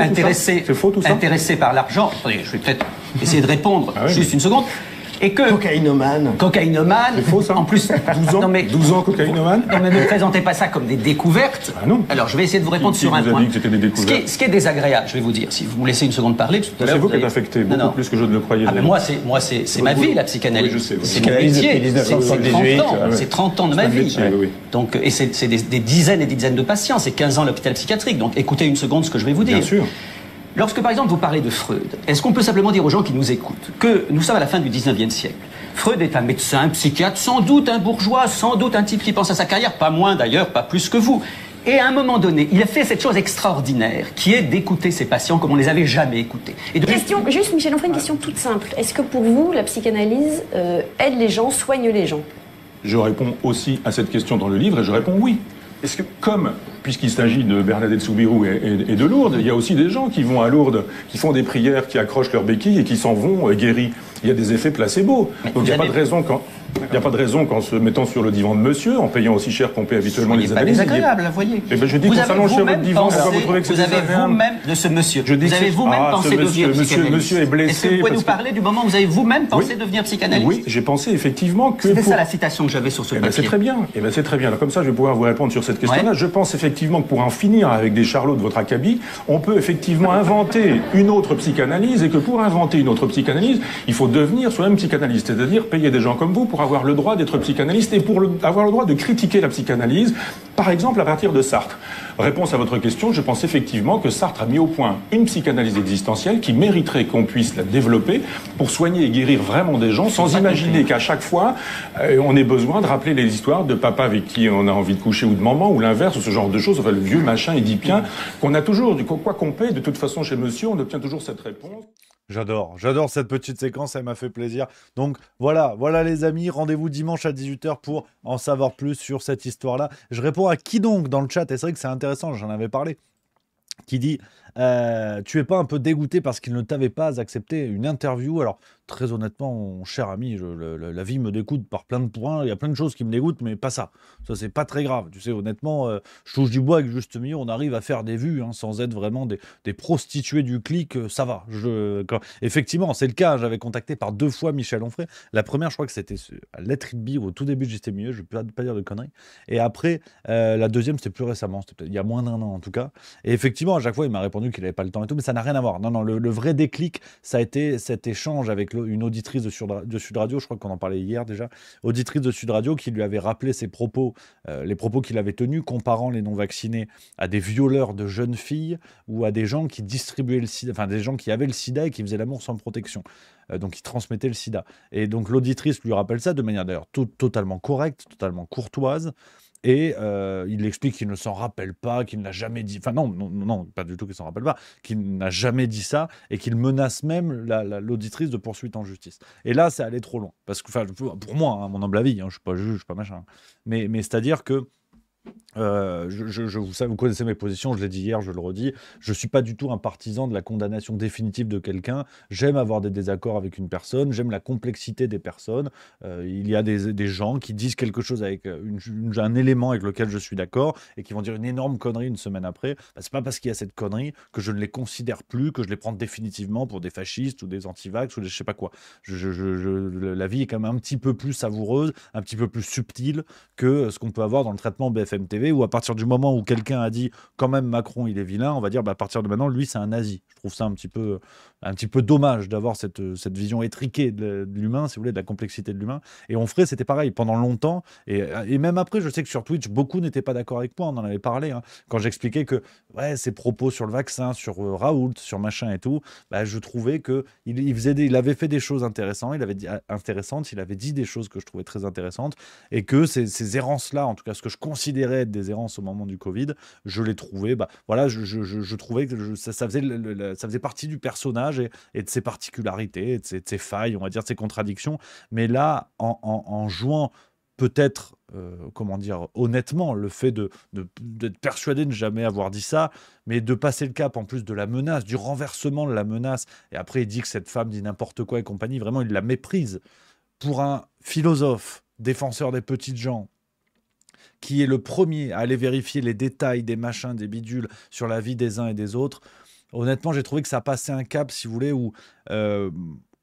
intéressé par l'argent. Attendez, je vais peut-être essayer de répondre, juste une seconde. Et que...
Cocaïnomane.
C'est
faux, ça.
En plus...
12 ans,
non, mais,
12 ans cocaïnomane.
Non, mais ne présentez pas ça comme des découvertes.
Ah non.
Alors, je vais essayer de vous répondre sur un
vous a
point.
dit que c'était des découvertes.
Ce qui est désagréable, je vais vous dire, si vous me laissez une seconde parler...
C'est vous qui êtes affecté, beaucoup plus que je ne le croyais.
Ah ben moi, c'est ma vie, la psychanalyse.
Oui, je sais.
C'est mon métier. C'est 30 ans de ma vie.
Métier, oui.
Donc, et c'est des dizaines et des dizaines de patients. C'est 15 ans à l'hôpital psychiatrique. Donc, écoutez une seconde ce que je vais vous dire.
Bien sûr.
Lorsque, par exemple, vous parlez de Freud, est-ce qu'on peut simplement dire aux gens qui nous écoutent que nous sommes à la fin du 19e siècle? Freud est un médecin, un psychiatre, sans doute un bourgeois, sans doute un type qui pense à sa carrière, pas moins d'ailleurs, pas plus que vous. Et à un moment donné, il a fait cette chose extraordinaire, qui est d'écouter ses patients comme on les avait jamais écoutés. Et
Question, juste Michel Onfray, une question toute simple. Est-ce que pour vous, la psychanalyse aide les gens, soigne les gens?
Je réponds aussi à cette question dans le livre et je réponds oui. Est-ce que, comme, puisqu'il s'agit de Bernadette Soubirous et de Lourdes, il y a aussi des gens qui vont à Lourdes, qui font des prières, qui accrochent leurs béquilles et qui s'en vont guéris. Il y a des effets placebo. Donc il n'y a pas de raison qu'en se mettant sur le divan de monsieur, en payant aussi cher qu'on paie habituellement les analyses.
C'est pas désagréable, vous voyez.
Eh ben, je dis qu'on s'allonge sur votre divan, pourquoi vous trouvez que c'est désagréable?
Vous avez vous-même de ce monsieur. Vous avez vous-même pensé devenir psychanalyste.
Monsieur est blessé.
Est-ce que vous pouvez nous parler du moment où vous avez vous-même pensé devenir psychanalyste?
Oui, j'ai pensé effectivement que...
C'était ça la citation que j'avais sur ce papier.
C'est très bien. C'est très bien. Alors, comme ça, je vais pouvoir vous répondre sur cette question-là. Je pense effectivement que pour en finir avec des charlots de votre acabit, on peut effectivement inventer une autre psychanalyse et que pour inventer une autre psychanalyse, il faut devenir soi-même psychanalyste, c'est-à-dire payer des gens comme vous pour avoir le droit d'être psychanalyste et pour avoir le droit de critiquer la psychanalyse, par exemple à partir de Sartre. Réponse à votre question, je pense effectivement que Sartre a mis au point une psychanalyse existentielle qui mériterait qu'on puisse la développer pour soigner et guérir vraiment des gens sans imaginer qu'à chaque fois on ait besoin de rappeler les histoires de papa avec qui on a envie de coucher ou de maman ou l'inverse ou ce genre de choses, enfin le vieux machin édipien qu'on a toujours, quoi qu'on paie, de toute façon chez monsieur, on obtient toujours cette réponse.
J'adore cette petite séquence, elle m'a fait plaisir. Donc voilà les amis, rendez-vous dimanche à 18 h pour en savoir plus sur cette histoire-là. Je réponds à qui donc dans le chat, et c'est vrai que c'est intéressant, j'en avais parlé, qui dit tu es pas un peu dégoûté parce qu'il ne t'avait pas accepté une interview? Alors, très honnêtement, mon cher ami, la vie me dégoûte par plein de points. Il y a plein de choses qui me dégoûtent, mais pas ça. Ça, c'est pas très grave. Tu sais, honnêtement, je touche du bois avec juste milieu, on arrive à faire des vues hein, sans être vraiment des prostituées du clic. Ça va. Effectivement, c'est le cas. J'avais contacté par 2 fois Michel Onfray. La première, je crois que c'était à Let It Be, au tout début de JT Milieu. Je ne vais pas dire de conneries. Et après, la deuxième, c'était plus récemment. C'était peut-être il y a moins d'1 an, en tout cas. Et effectivement, à chaque fois, il m'a répondu qu'il n'avait pas le temps et tout, mais ça n'a rien à voir. Non, non, le vrai déclic, ça a été cet échange avec une auditrice de Sud Radio, je crois qu'on en parlait hier déjà, auditrice de Sud Radio qui lui avait rappelé ses propos, les propos qu'il avait tenus, comparant les non-vaccinés à des violeurs de jeunes filles ou à des gens qui distribuaient le sida, enfin des gens qui avaient le sida et qui faisaient l'amour sans protection. Donc qui transmettaient le sida. Et donc l'auditrice lui rappelle ça de manière d'ailleurs totalement correcte, totalement courtoise. Et il explique qu'il ne s'en rappelle pas, qu'il n'a jamais dit... Enfin non, pas du tout qu'il ne s'en rappelle pas, qu'il n'a jamais dit ça et qu'il menace même l'auditrice de poursuite en justice. Et là, c'est allé trop loin. Parce que, pour moi, hein, mon humble avis, hein, je ne suis pas juge, je ne suis pas machin. Mais c'est-à-dire que vous connaissez mes positions, je l'ai dit hier, je le redis. Je ne suis pas du tout un partisan de la condamnation définitive de quelqu'un. J'aime avoir des désaccords avec une personne, j'aime la complexité des personnes. Il y a des gens qui disent quelque chose avec un élément avec lequel je suis d'accord et qui vont dire une énorme connerie une semaine après. Bah, c'est pas parce qu'il y a cette connerie que je ne les considère plus, que je les prends définitivement pour des fascistes ou des antivax ou des je sais pas quoi. La vie est quand même un petit peu plus savoureuse, un petit peu plus subtile que ce qu'on peut avoir dans le traitement BFM TV, où à partir du moment où quelqu'un a dit quand même Macron il est vilain, on va dire bah, à partir de maintenant lui c'est un nazi. Je trouve ça un petit peu dommage d'avoir cette vision étriquée de l'humain, si vous voulez, de la complexité de l'humain. Et Onfray c'était pareil pendant longtemps, et même après je sais que sur Twitch beaucoup n'étaient pas d'accord avec moi, on en avait parlé hein, quand j'expliquais que ouais, ses propos sur le vaccin, sur Raoult, sur machin et tout, bah, je trouvais que il avait fait des choses intéressantes, il avait dit des choses que je trouvais très intéressantes, et que ces errances là, en tout cas ce que je considérais être des errances au moment du Covid, je les trouvais, bah voilà, je trouvais que ça faisait partie du personnage et de ses particularités, et de ses failles, on va dire, de ses contradictions. Mais là, en jouant peut-être, comment dire, honnêtement, le fait d'être persuadé de ne jamais avoir dit ça, mais de passer le cap en plus de la menace, du renversement de la menace, et après il dit que cette femme dit n'importe quoi et compagnie, vraiment il la méprise pour un philosophe, défenseur des petites gens, qui est le premier à aller vérifier les détails des machins, des bidules sur la vie des uns et des autres. Honnêtement, j'ai trouvé que ça passait un cap, si vous voulez, où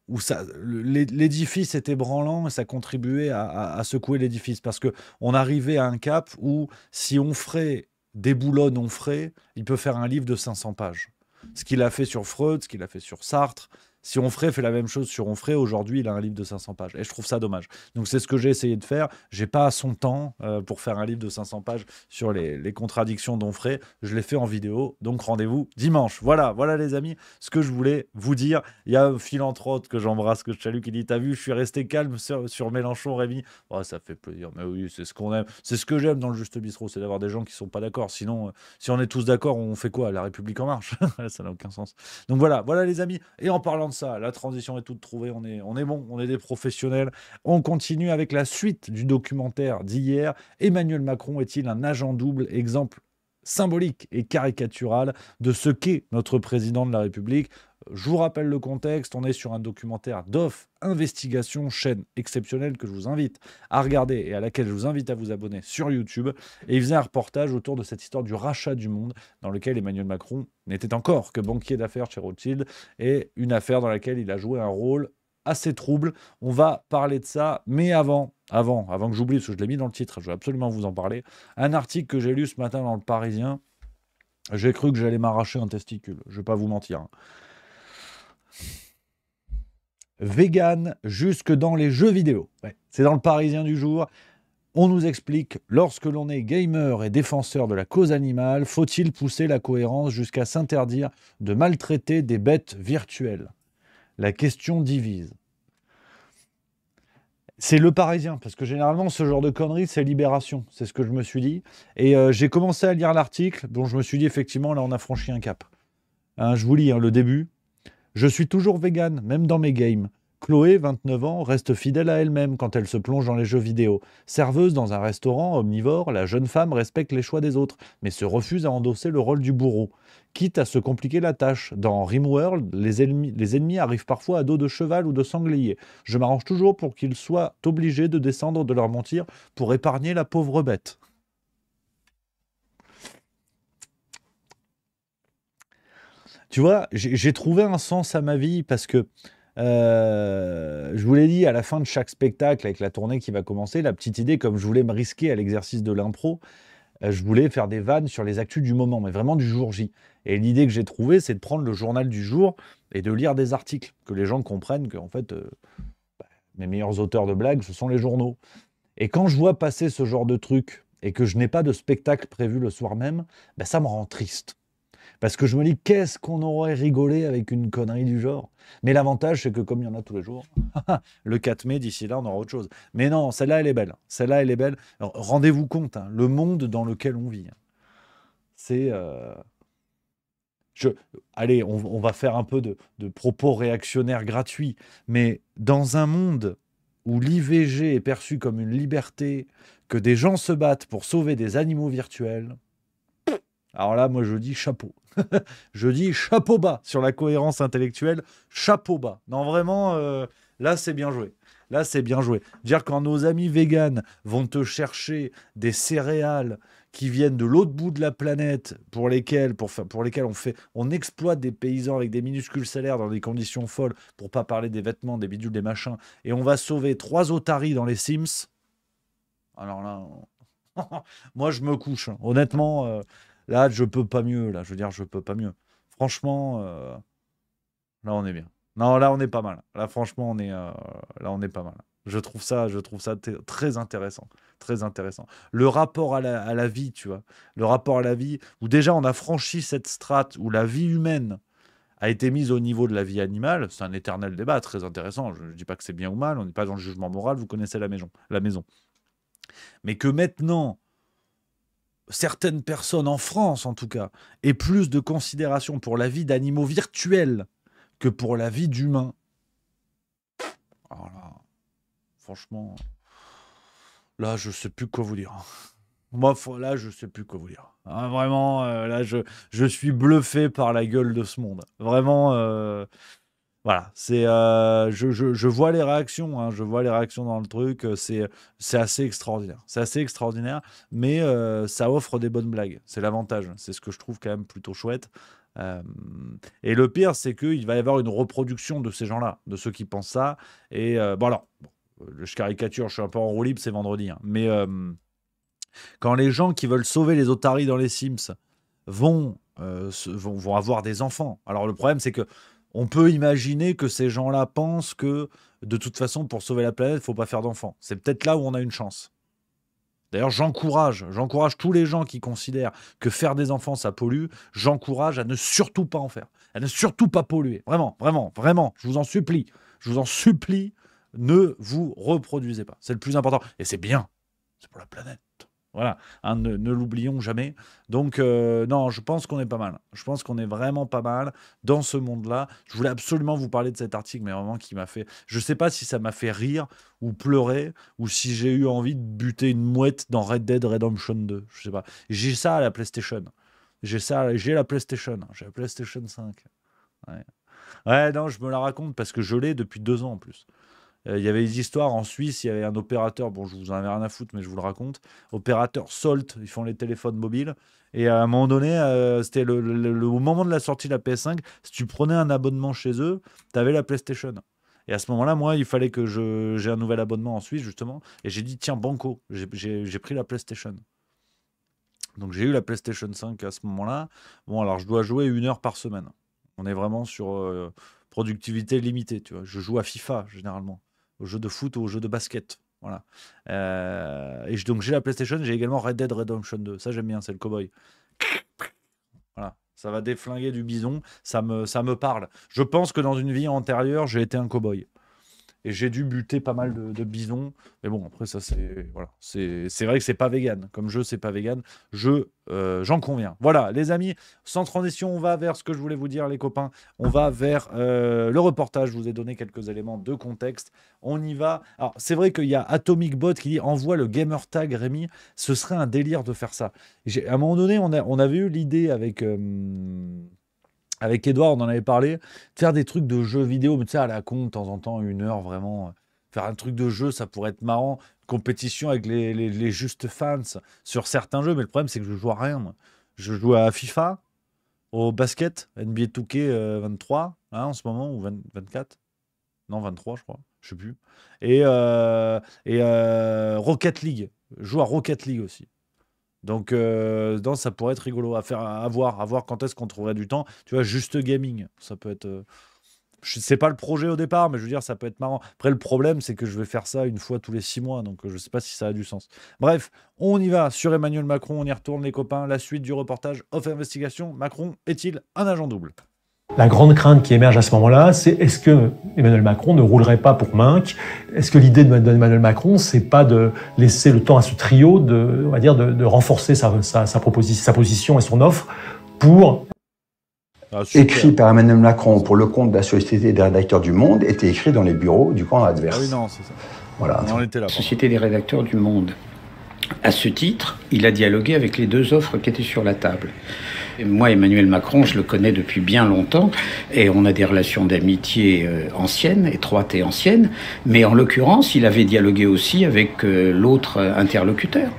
l'édifice était branlant et ça contribuait à secouer l'édifice. Parce qu'on arrivait à un cap où, si Onfray déboulonne Onfray, il peut faire un livre de 500 pages. Ce qu'il a fait sur Freud, ce qu'il a fait sur Sartre... Si Onfray fait la même chose sur Onfray, aujourd'hui, il a un livre de 500 pages. Et je trouve ça dommage. Donc, c'est ce que j'ai essayé de faire. Je n'ai pas son temps pour faire un livre de 500 pages sur les contradictions d'Onfray. Je l'ai fait en vidéo. Donc, rendez-vous dimanche. Voilà, les amis, ce que je voulais vous dire. Il y a un philanthrope que j'embrasse, que je salue, qui dit « T'as vu, je suis resté calme sur Mélenchon, Rémi. » Oh, ça fait plaisir. Mais oui, c'est ce qu'on aime. C'est ce que j'aime dans le Juste Bistrot, c'est d'avoir des gens qui ne sont pas d'accord. Sinon, si on est tous d'accord, on fait quoi? La République en marche. Ça n'a aucun sens. Donc, voilà, les amis. Et en parlant de ça, la transition est toute trouvée, on est bon, on est des professionnels. On continue avec la suite du documentaire d'hier. Emmanuel Macron est-il un agent double? Exemple symbolique et caricatural de ce qu'est notre président de la République. Je vous rappelle le contexte, on est sur un documentaire d'Off Investigation, chaîne exceptionnelle que je vous invite à regarder et à laquelle je vous invite à vous abonner sur YouTube. Et il faisait un reportage autour de cette histoire du rachat du monde, dans lequel Emmanuel Macron n'était encore que banquier d'affaires chez Rothschild, et une affaire dans laquelle il a joué un rôle assez trouble. On va parler de ça, mais avant que j'oublie, parce que je l'ai mis dans le titre, je vais absolument vous en parler, un article que j'ai lu ce matin dans Le Parisien, j'ai cru que j'allais m'arracher un testicule, je vais pas vous mentir. Vegan jusque dans les jeux vidéo. Ouais, c'est dans Le Parisien du jour. On nous explique, lorsque l'on est gamer et défenseur de la cause animale, faut-il pousser la cohérence jusqu'à s'interdire de maltraiter des bêtes virtuelles? La question divise. C'est Le Parisien, parce que généralement, ce genre de conneries, c'est Libération. C'est ce que je me suis dit. Et j'ai commencé à lire l'article, dont je me suis dit, effectivement, là, on a franchi un cap. Hein, je vous lis le début. « Je suis toujours vegan, même dans mes games. Chloé, 29 ans, reste fidèle à elle-même quand elle se plonge dans les jeux vidéo. Serveuse dans un restaurant omnivore, la jeune femme respecte les choix des autres, mais se refuse à endosser le rôle du bourreau. Quitte à se compliquer la tâche, dans Rimworld, les ennemis arrivent parfois à dos de cheval ou de sanglier. Je m'arrange toujours pour qu'ils soient obligés de descendre de leur mentir pour épargner la pauvre bête. Tu vois, j'ai trouvé un sens à ma vie parce que je vous l'ai dit, à la fin de chaque spectacle, avec la tournée qui va commencer, la petite idée, comme je voulais me risquer à l'exercice de l'impro, je voulais faire des vannes sur les actus du moment, mais vraiment du jour J. Et l'idée que j'ai trouvée, c'est de prendre le journal du jour et de lire des articles, que les gens comprennent que, en fait, mes meilleurs auteurs de blagues, ce sont les journaux. Et quand je vois passer ce genre de truc et que je n'ai pas de spectacle prévu le soir même, ça me rend triste. Parce que je me dis, qu'est-ce qu'on aurait rigolé avec une connerie du genre? Mais l'avantage, c'est que comme il y en a tous les jours, le 4 mai, d'ici là, on aura autre chose. Mais non, celle-là, elle est belle. Celle-là, elle est belle. Alors, rendez-vous compte, hein, le monde dans lequel on vit. C'est... Allez, on va faire un peu de propos réactionnaires gratuits. Mais dans un monde où l'IVG est perçu comme une liberté, que des gens se battent pour sauver des animaux virtuels... Alors là, moi, je dis chapeau. Je dis chapeau bas sur la cohérence intellectuelle. Chapeau bas. Non, vraiment, là, c'est bien joué. Là, c'est bien joué. Dire quand nos amis véganes vont te chercher des céréales qui viennent de l'autre bout de la planète pour lesquelles on exploite des paysans avec des minuscules salaires dans des conditions folles, pour pas parler des vêtements, des bidules, des machins, et on va sauver 3 otaries dans les Sims. Alors là, moi, je me couche. Hein. Honnêtement... Là, je peux pas mieux. Là, je veux dire, je peux pas mieux. Franchement, là, on est bien. Non, là, on est pas mal. Là, franchement, on est pas mal. Je trouve ça très intéressant. Très intéressant. Le rapport à la vie, tu vois. Le rapport à la vie, où déjà, on a franchi cette strate où la vie humaine a été mise au niveau de la vie animale. C'est un éternel débat très intéressant. Je ne dis pas que c'est bien ou mal. On n'est pas dans le jugement moral. Vous connaissez la maison. Mais que maintenant... certaines personnes en France, en tout cas, aient plus de considération pour la vie d'animaux virtuels que pour la vie d'humains. Alors là, franchement, là, je sais plus quoi vous dire. Moi, là, je sais plus quoi vous dire. Hein, vraiment, là, je suis bluffé par la gueule de ce monde. Vraiment, voilà, je vois les réactions, hein, je vois les réactions dans le truc, c'est assez extraordinaire. C'est assez extraordinaire, mais ça offre des bonnes blagues. C'est l'avantage, c'est ce que je trouve quand même plutôt chouette. Et le pire, c'est qu'il va y avoir une reproduction de ces gens-là, de ceux qui pensent ça. Et je caricature, je suis un peu en roue libre, c'est vendredi. Hein, mais quand les gens qui veulent sauver les otaries dans les Sims vont avoir des enfants. Alors le problème, c'est que on peut imaginer que ces gens-là pensent que, de toute façon, pour sauver la planète, il ne faut pas faire d'enfants. C'est peut-être là où on a une chance. D'ailleurs, j'encourage tous les gens qui considèrent que faire des enfants, ça pollue. J'encourage à ne surtout pas en faire. À ne surtout pas polluer. Vraiment, vraiment, vraiment. Je vous en supplie. Ne vous reproduisez pas. C'est le plus important. Et c'est bien. C'est pour la planète. Voilà, hein, ne l'oublions jamais. Donc, non, je pense qu'on est pas mal. Je pense qu'on est vraiment pas mal dans ce monde-là. Je voulais absolument vous parler de cet article, mais vraiment qui m'a fait... Je sais pas si ça m'a fait rire ou pleurer, ou si j'ai eu envie de buter une mouette dans Red Dead Redemption 2. Je sais pas. J'ai ça à la PlayStation. J'ai la PlayStation. J'ai la PlayStation 5. Ouais, non, je me la raconte parce que je l'ai depuis 2 ans en plus. Il y avait des histoires en Suisse, il y avait un opérateur, bon, je vous en ai rien à foutre, mais je vous le raconte. Opérateur Salt, ils font les téléphones mobiles. Et à un moment donné, c'était au moment de la sortie de la PS5, si tu prenais un abonnement chez eux, tu avais la PlayStation. Et à ce moment-là, moi, il fallait que j'ai un nouvel abonnement en Suisse, justement. Et j'ai dit, tiens, banco, j'ai pris la PlayStation. Donc j'ai eu la PlayStation 5 à ce moment-là. Bon, alors je dois jouer 1 heure par semaine. On est vraiment sur productivité limitée, tu vois. Je joue à FIFA, généralement. Aux jeux de foot ou aux jeux de basket. Voilà. Donc j'ai la PlayStation, j'ai également Red Dead Redemption 2. Ça j'aime bien, c'est le cowboy. Voilà. Ça va déflinguer du bison, ça me parle. Je pense que dans une vie antérieure, j'ai été un cowboy. et j'ai dû buter pas mal de bisons. Mais bon, après, ça, c'est voilà. C'est vrai que c'est pas vegan. Comme jeu, c'est pas vegan. J'en conviens. Voilà, les amis, sans transition, on va vers ce que je voulais vous dire, les copains. On va vers le reportage. Je vous ai donné quelques éléments de contexte. On y va. Alors, c'est vrai qu'il y a Atomic Bot qui dit envoie le gamer tag, Rémi. Ce serait un délire de faire ça. À un moment donné, on avait eu l'idée avec Edouard, on en avait parlé, de faire des trucs de jeux vidéo, mais tu sais, à la con, de temps en temps, 1 heure, vraiment. Faire un truc de jeu, ça pourrait être marrant. Compétition avec les justes fans sur certains jeux, mais le problème, c'est que je joue à rien, moi. Je joue à FIFA, au basket, NBA 2K 23, hein, en ce moment, ou 24. Non, 23, je crois. Je sais plus. Et Rocket League. Je joue à Rocket League aussi. Donc, ça pourrait être rigolo à voir quand est-ce qu'on trouverait du temps. Tu vois, juste gaming, ça peut être... c'est pas le projet au départ, mais je veux dire, ça peut être marrant. Après, le problème, c'est que je vais faire ça 1 fois tous les 6 mois, donc je sais pas si ça a du sens. Bref, on y va sur Emmanuel Macron, on y retourne, les copains. La suite du reportage Off Investigation. Macron est-il un agent double ?
La grande crainte qui émerge à ce moment-là, c'est est-ce que Emmanuel Macron ne roulerait pas pour Minc ? Est-ce que l'idée d'Emmanuel Macron, c'est pas de laisser le temps à ce trio de renforcer sa position et son offre pour...
Écrit par Emmanuel Macron pour le compte de la Société des rédacteurs du Monde, était écrit dans les bureaux du camp adverse.
Ah oui, non, c'est ça.
Voilà.
On était là.
Société des rédacteurs du Monde. À ce titre, il a dialogué avec les 2 offres qui étaient sur la table. Et moi, Emmanuel Macron, je le connais depuis bien longtemps, et on a des relations d'amitié anciennes, étroites et anciennes, mais en l'occurrence, il avait dialogué aussi avec l'autre interlocuteur.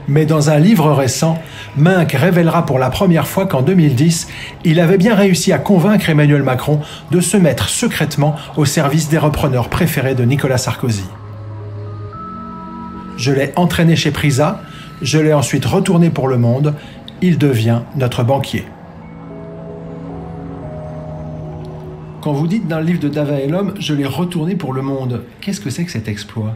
Mais dans un livre récent, Minc révélera pour la première fois qu'en 2010, il avait bien réussi à convaincre Emmanuel Macron de se mettre secrètement au service des repreneurs préférés de Nicolas Sarkozy. Je l'ai entraîné chez Prisa, je l'ai ensuite retourné pour Le Monde, il devient notre banquier. Quand vous dites dans le livre de David et l'homme, je l'ai retourné pour Le Monde, qu'est-ce que c'est que cet exploit ?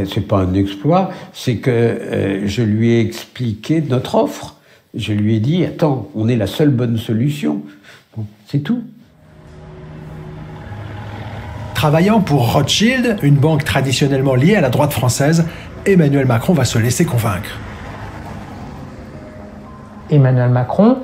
C'est pas un exploit, c'est que je lui ai expliqué notre offre. Je lui ai dit, attends, on est la seule bonne solution. C'est tout.
Travaillant pour Rothschild, une banque traditionnellement liée à la droite française, Emmanuel Macron va se laisser convaincre.
Emmanuel Macron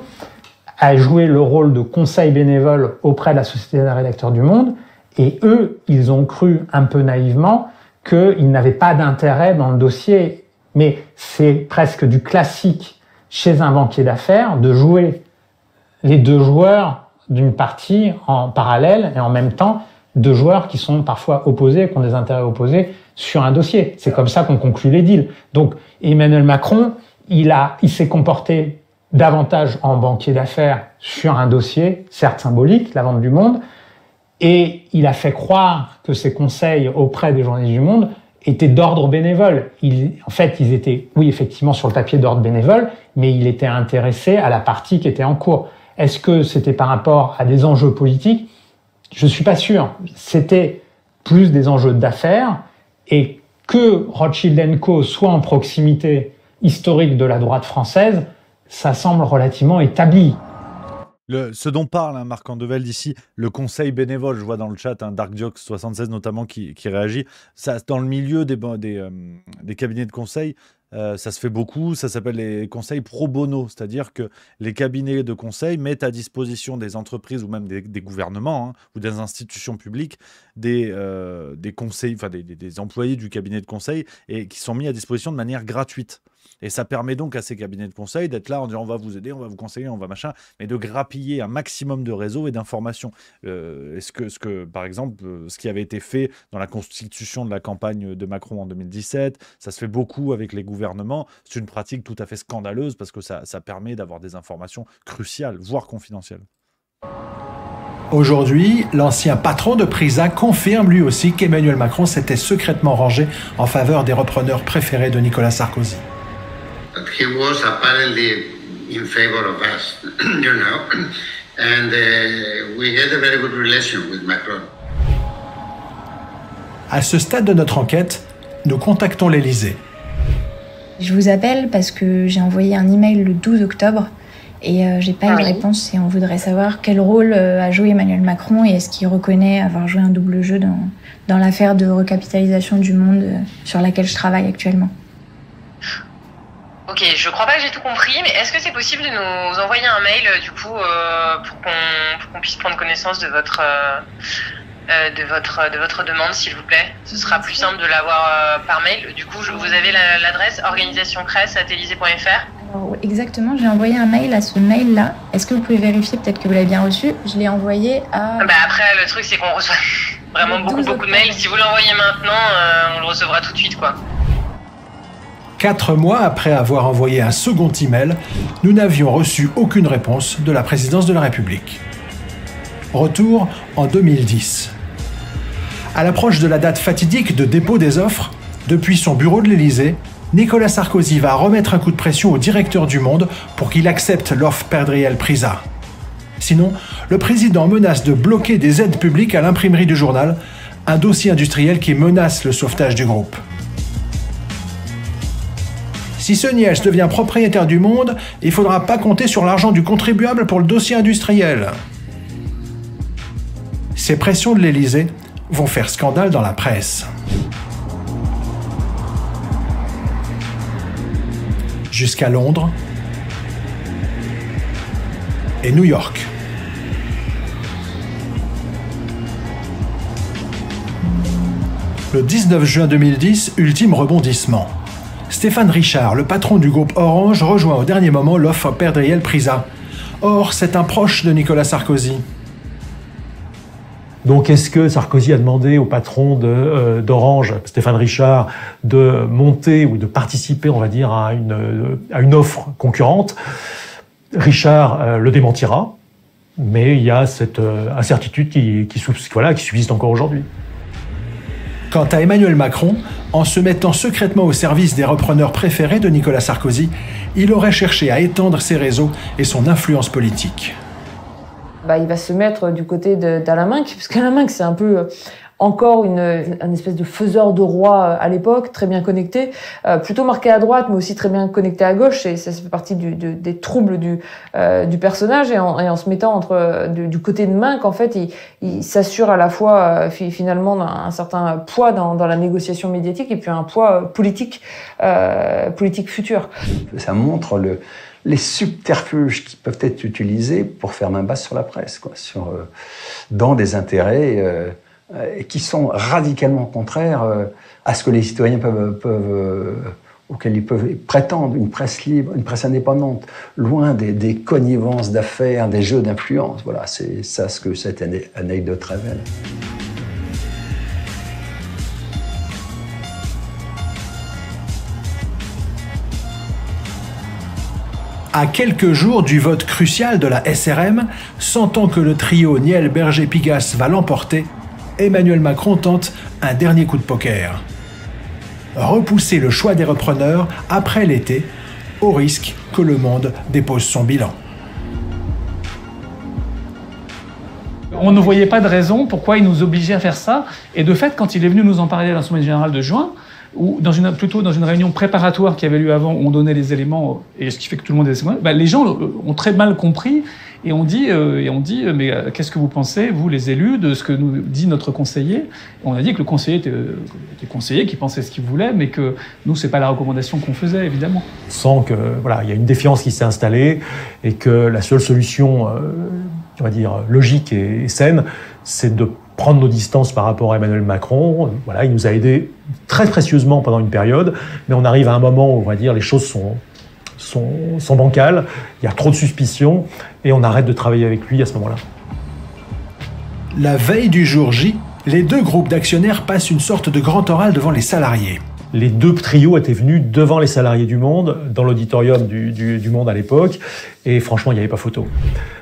a joué le rôle de conseil bénévole auprès de la Société des rédacteurs du Monde, et eux, ils ont cru un peu naïvement qu'ils n'avaient pas d'intérêt dans le dossier. Mais c'est presque du classique chez un banquier d'affaires de jouer les 2 joueurs d'une partie en parallèle et en même temps 2 joueurs qui sont parfois opposés, qui ont des intérêts opposés sur un dossier. C'est comme ça qu'on conclut les deals. Donc Emmanuel Macron, il s'est comporté davantage en banquier d'affaires sur un dossier, certes symbolique, la vente du Monde, et il a fait croire que ses conseils auprès des journalistes du Monde étaient d'ordre bénévole. En fait, ils étaient, oui, effectivement, sur le papier d'ordre bénévole, mais il était intéressé à la partie qui était en cours. Est-ce que c'était par rapport à des enjeux politiques ? Je suis pas sûr. C'était plus des enjeux d'affaires, et que Rothschild & Co soit en proximité historique de la droite française, ça semble relativement établi.
Ce dont parle Marc Andevelde ici, le conseil bénévole, je vois dans le chat, DarkJox76 notamment qui réagit, ça, dans le milieu des cabinets de conseil, ça se fait beaucoup, ça s'appelle les conseils pro bono, c'est-à-dire que les cabinets de conseil mettent à disposition des entreprises ou même des gouvernements hein, ou des institutions publiques des conseils, enfin des employés du cabinet de conseil et qui sont mis à disposition de manière gratuite. Et ça permet donc à ces cabinets de conseil d'être là en disant on va vous aider, on va vous conseiller, on va machin, mais de grappiller un maximum de réseaux et d'informations. Par exemple, ce qui avait été fait dans la constitution de la campagne de Macron en 2017, ça se fait beaucoup avec les gouvernements. C'est une pratique tout à fait scandaleuse parce que ça permet d'avoir des informations cruciales, voire confidentielles.
Aujourd'hui, l'ancien patron de Prisa confirme lui aussi qu'Emmanuel Macron s'était secrètement rangé en faveur des repreneurs préférés de Nicolas Sarkozy.
He was apparently in favor of us, you know, and we had a very good relation with Macron.
À ce stade de notre enquête, nous contactons l'Élysée.
Je vous appelle parce que j'ai envoyé un email le 12 octobre Et j'ai pas eu de réponse et on voudrait savoir quel rôle a joué Emmanuel Macron et est-ce qu'il reconnaît avoir joué un double jeu dans l'affaire de recapitalisation du Monde sur laquelle je travaille actuellement.
Ok, je crois pas que j'ai tout compris, mais est-ce que c'est possible de nous envoyer un mail du coup pour qu'on puisse prendre connaissance de votre demande, s'il vous plaît? Ce sera plus simple de l'avoir par mail. Du coup, vous avez l'adresse organisationpresse@elysée.fr.
Exactement, j'ai envoyé un mail à ce mail-là. Est-ce que vous pouvez vérifier, peut-être que vous l'avez bien reçu? Je l'ai envoyé à...
Après, le truc, c'est qu'on reçoit vraiment beaucoup de mails. Si vous l'envoyez maintenant, on le recevra tout de suite, quoi.
4 mois après avoir envoyé un second email, nous n'avions reçu aucune réponse de la présidence de la République. Retour en 2010. À l'approche de la date fatidique de dépôt des offres, depuis son bureau de l'Élysée, Nicolas Sarkozy va remettre un coup de pression au directeur du Monde pour qu'il accepte l'offre Perdriel-Prisa. Sinon, le président menace de bloquer des aides publiques à l'imprimerie du journal, un dossier industriel qui menace le sauvetage du groupe. Si Seniès devient propriétaire du Monde, il ne faudra pas compter sur l'argent du contribuable pour le dossier industriel. Ces pressions de l'Élysée vont faire scandale dans la presse. Jusqu'à Londres et New York. Le 19 juin 2010, ultime rebondissement. Stéphane Richard, le patron du groupe Orange, rejoint au dernier moment l'offre Perdriel-Prisa. Or, c'est un proche de Nicolas Sarkozy.
Donc, est-ce que Sarkozy a demandé au patron d'Orange, Stéphane Richard, de monter ou de participer, on va dire, à une offre concurrente? Richard le démentira, mais il y a cette incertitude qui subsiste encore aujourd'hui.
Quant à Emmanuel Macron, en se mettant secrètement au service des repreneurs préférés de Nicolas Sarkozy, il aurait cherché à étendre ses réseaux et son influence politique.
Il va se mettre du côté d'Alain Minc, parce qu'Alain Minc, c'est un peu encore une espèce de faiseur de roi à l'époque, très bien connecté, plutôt marqué à droite, mais aussi très bien connecté à gauche, et ça fait partie des troubles du personnage, et en se mettant du côté de Minc, en fait, il s'assure à la fois finalement un certain poids dans la négociation médiatique, et puis un poids politique futur.
Ça montre les subterfuges qui peuvent être utilisés pour faire main basse sur la presse, dans des intérêts qui sont radicalement contraires à ce que les citoyens auxquels ils peuvent prétendre, une presse libre, une presse indépendante, loin des connivences d'affaires, des jeux d'influence. Voilà, c'est ça ce que cette anecdote révèle.
À quelques jours du vote crucial de la SRM, sentant que le trio Niel, Berger, Pigasse va l'emporter, Emmanuel Macron tente un dernier coup de poker. Repousser le choix des repreneurs après l'été, au risque que le Monde dépose son bilan.
On ne voyait pas de raison pourquoi il nous obligeait à faire ça. Et de fait, quand il est venu nous en parler à l'Assemblée générale de juin, ou plutôt dans une réunion préparatoire qui avait lieu avant, où on donnait les éléments, et ce qui fait que tout le monde est... les gens ont très mal compris, et on dit mais qu'est-ce que vous pensez, vous les élus, de ce que nous dit notre conseiller? Et on a dit que le conseiller était conseiller, qui pensait ce qu'il voulait, mais que nous, c'est pas la recommandation qu'on faisait, évidemment.
Sans que, il y a une défiance qui s'est installée, et que la seule solution, on va dire, logique et saine, c'est de prendre nos distances par rapport à Emmanuel Macron. Il nous a aidés très précieusement pendant une période, mais on arrive à un moment où, on va dire, les choses sont bancales, il y a trop de suspicions, et on arrête de travailler avec lui à ce moment-là.
La veille du jour J, les deux groupes d'actionnaires passent une sorte de grand oral devant les salariés.
Les deux trios étaient venus devant les salariés du Monde, dans l'auditorium du Monde à l'époque, et franchement, il n'y avait pas photo.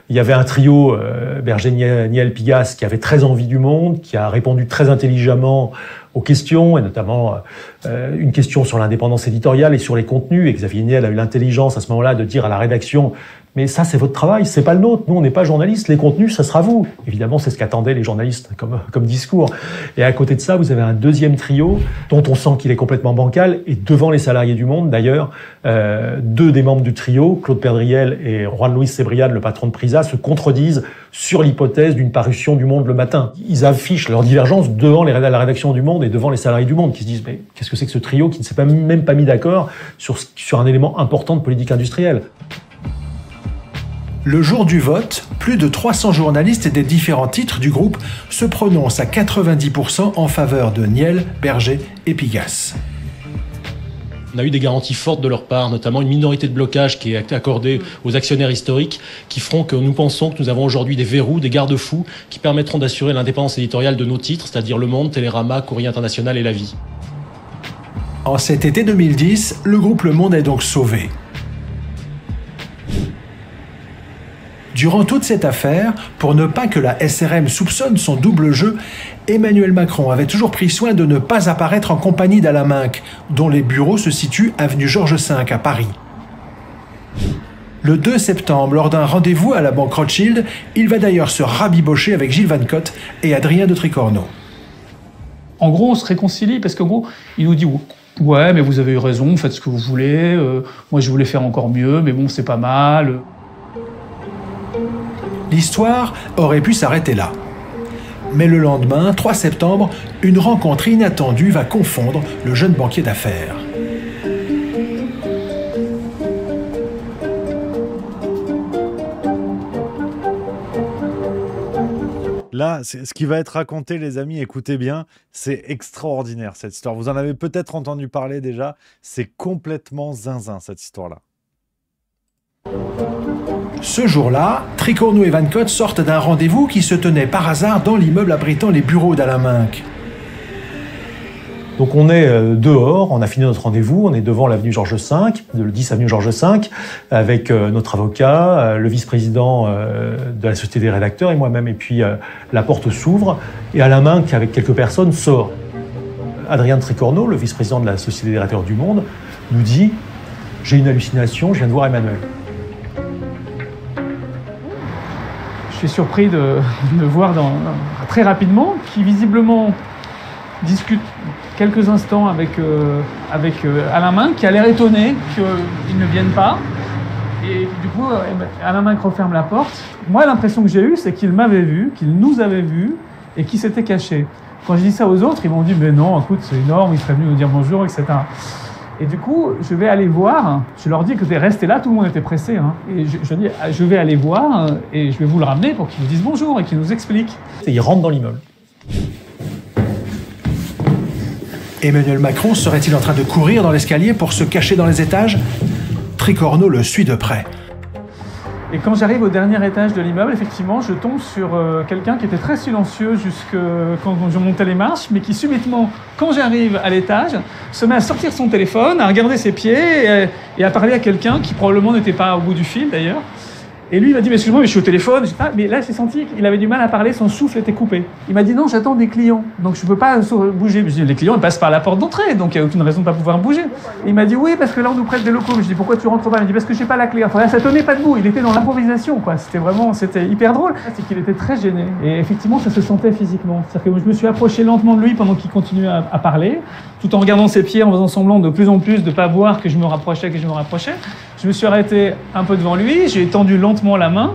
Il y avait un trio, Berger, Niel, Pigasse, qui avait très envie du Monde, qui a répondu très intelligemment aux questions, et notamment une question sur l'indépendance éditoriale et sur les contenus. Et Xavier Niel a eu l'intelligence à ce moment-là de dire à la rédaction Mais ça, c'est votre travail, c'est pas le nôtre. Nous, on n'est pas journalistes. Les contenus, ça sera vous. Évidemment, c'est ce qu'attendaient les journalistes comme discours. Et à côté de ça, vous avez un deuxième trio dont on sent qu'il est complètement bancal. Et devant les salariés du Monde, d'ailleurs, deux des membres du trio, Claude Perdriel et Juan Luis Cebrián, le patron de Prisa, se contredisent sur l'hypothèse d'une parution du Monde le matin. Ils affichent leur divergence devant la rédaction du Monde et devant les salariés du Monde qui se disent « Mais qu'est-ce que c'est que ce trio qui ne s'est même pas mis d'accord sur un élément important de politique industrielle ?»
Le jour du vote, plus de 300 journalistes des différents titres du groupe se prononcent à 90% en faveur de Niel, Berger et Pigasse.
On a eu des garanties fortes de leur part, notamment une minorité de blocage qui est accordée aux actionnaires historiques, qui feront que nous pensons que nous avons aujourd'hui des verrous, des garde-fous, qui permettront d'assurer l'indépendance éditoriale de nos titres, c'est-à-dire Le Monde, Télérama, Courrier International et La Vie.
En cet été 2010, le groupe Le Monde est donc sauvé. Durant toute cette affaire, pour ne pas que la SRM soupçonne son double jeu, Emmanuel Macron avait toujours pris soin de ne pas apparaître en compagnie d'Alain Minc, dont les bureaux se situent avenue Georges V à Paris. Le 2 septembre, lors d'un rendez-vous à la banque Rothschild, il va d'ailleurs se rabibocher avec Gilles Van Cott et Adrien de Tricorno.
En gros, on se réconcilie parce qu'en gros, il nous dit « Ouais, mais vous avez eu raison, faites ce que vous voulez, moi je voulais faire encore mieux, mais bon, c'est pas mal. »
L'histoire aurait pu s'arrêter là. Mais le lendemain, 3 septembre, une rencontre inattendue va confondre le jeune banquier d'affaires.
Là, ce qui va être raconté, les amis, écoutez bien, c'est extraordinaire cette histoire. Vous en avez peut-être entendu parler déjà, c'est complètement zinzin cette histoire-là.
Ce jour-là, Tricorno et Van Cott sortent d'un rendez-vous qui se tenait par hasard dans l'immeuble abritant les bureaux d'Alain Minc.
Donc on est dehors, on a fini notre rendez-vous, on est devant l'avenue Georges V, le 10 avenue Georges V, avec notre avocat, le vice-président de la Société des rédacteurs et moi-même. Et puis la porte s'ouvre et Alain Minc, avec quelques personnes, sort. Adrien de Tricorno, le vice-président de la Société des rédacteurs du Monde, nous dit « J'ai une hallucination, je viens de voir Emmanuel ».
Je suis surpris de voir très rapidement qu'il visiblement discute quelques instants avec Alain Minc, qui a l'air étonné qu'il ne vienne pas. Et du coup, Alain Minc referme la porte. Moi, l'impression que j'ai eue, c'est qu'il m'avait vu, qu'il nous avait vus et qu'il s'était caché. Quand je dis ça aux autres, ils m'ont dit « Mais non, écoute, c'est énorme, il serait venu nous dire bonjour, etc. » Et du coup, je vais aller voir, je leur dis que restez là, tout le monde était pressé. Hein, et je dis, je vais aller voir et je vais vous le ramener pour qu'il nous dise bonjour et qu'il nous explique.
Et il rentre dans l'immeuble.
Emmanuel Macron serait-il en train de courir dans l'escalier pour se cacher dans les étages? Tricorno le suit de près.
Et quand j'arrive au dernier étage de l'immeuble, effectivement, je tombe sur quelqu'un qui était très silencieux jusque quand je montais les marches, mais qui subitement, quand j'arrive à l'étage, se met à sortir son téléphone, à regarder ses pieds et à parler à quelqu'un qui probablement n'était pas au bout du fil d'ailleurs. Et lui, il m'a dit, mais excuse-moi, mais je suis au téléphone. Je dis, ah, mais là, j'ai senti qu'il avait du mal à parler, son souffle était coupé. Il m'a dit, non, j'attends des clients, donc je ne peux pas bouger. Je dis, les clients, ils passent par la porte d'entrée, donc il n'y a aucune raison de ne pas pouvoir bouger. Et il m'a dit, oui, parce que là, on nous prête des locaux. Je dis, pourquoi tu rentres pas? Il m'a dit, parce que je n'ai pas la clé. Enfin, là, ça tenait pas debout, il était dans l'improvisation, quoi. C'était hyper drôle. C'est qu'il était très gêné. Et effectivement, ça se sentait physiquement. C'est-à-dire que je me suis approché lentement de lui pendant qu'il continuait à parler, tout en regardant ses pieds, en faisant semblant de plus en plus de ne pas voir que je me rapprochais, Je me suis arrêté un peu devant lui, j'ai étendu lentement la main.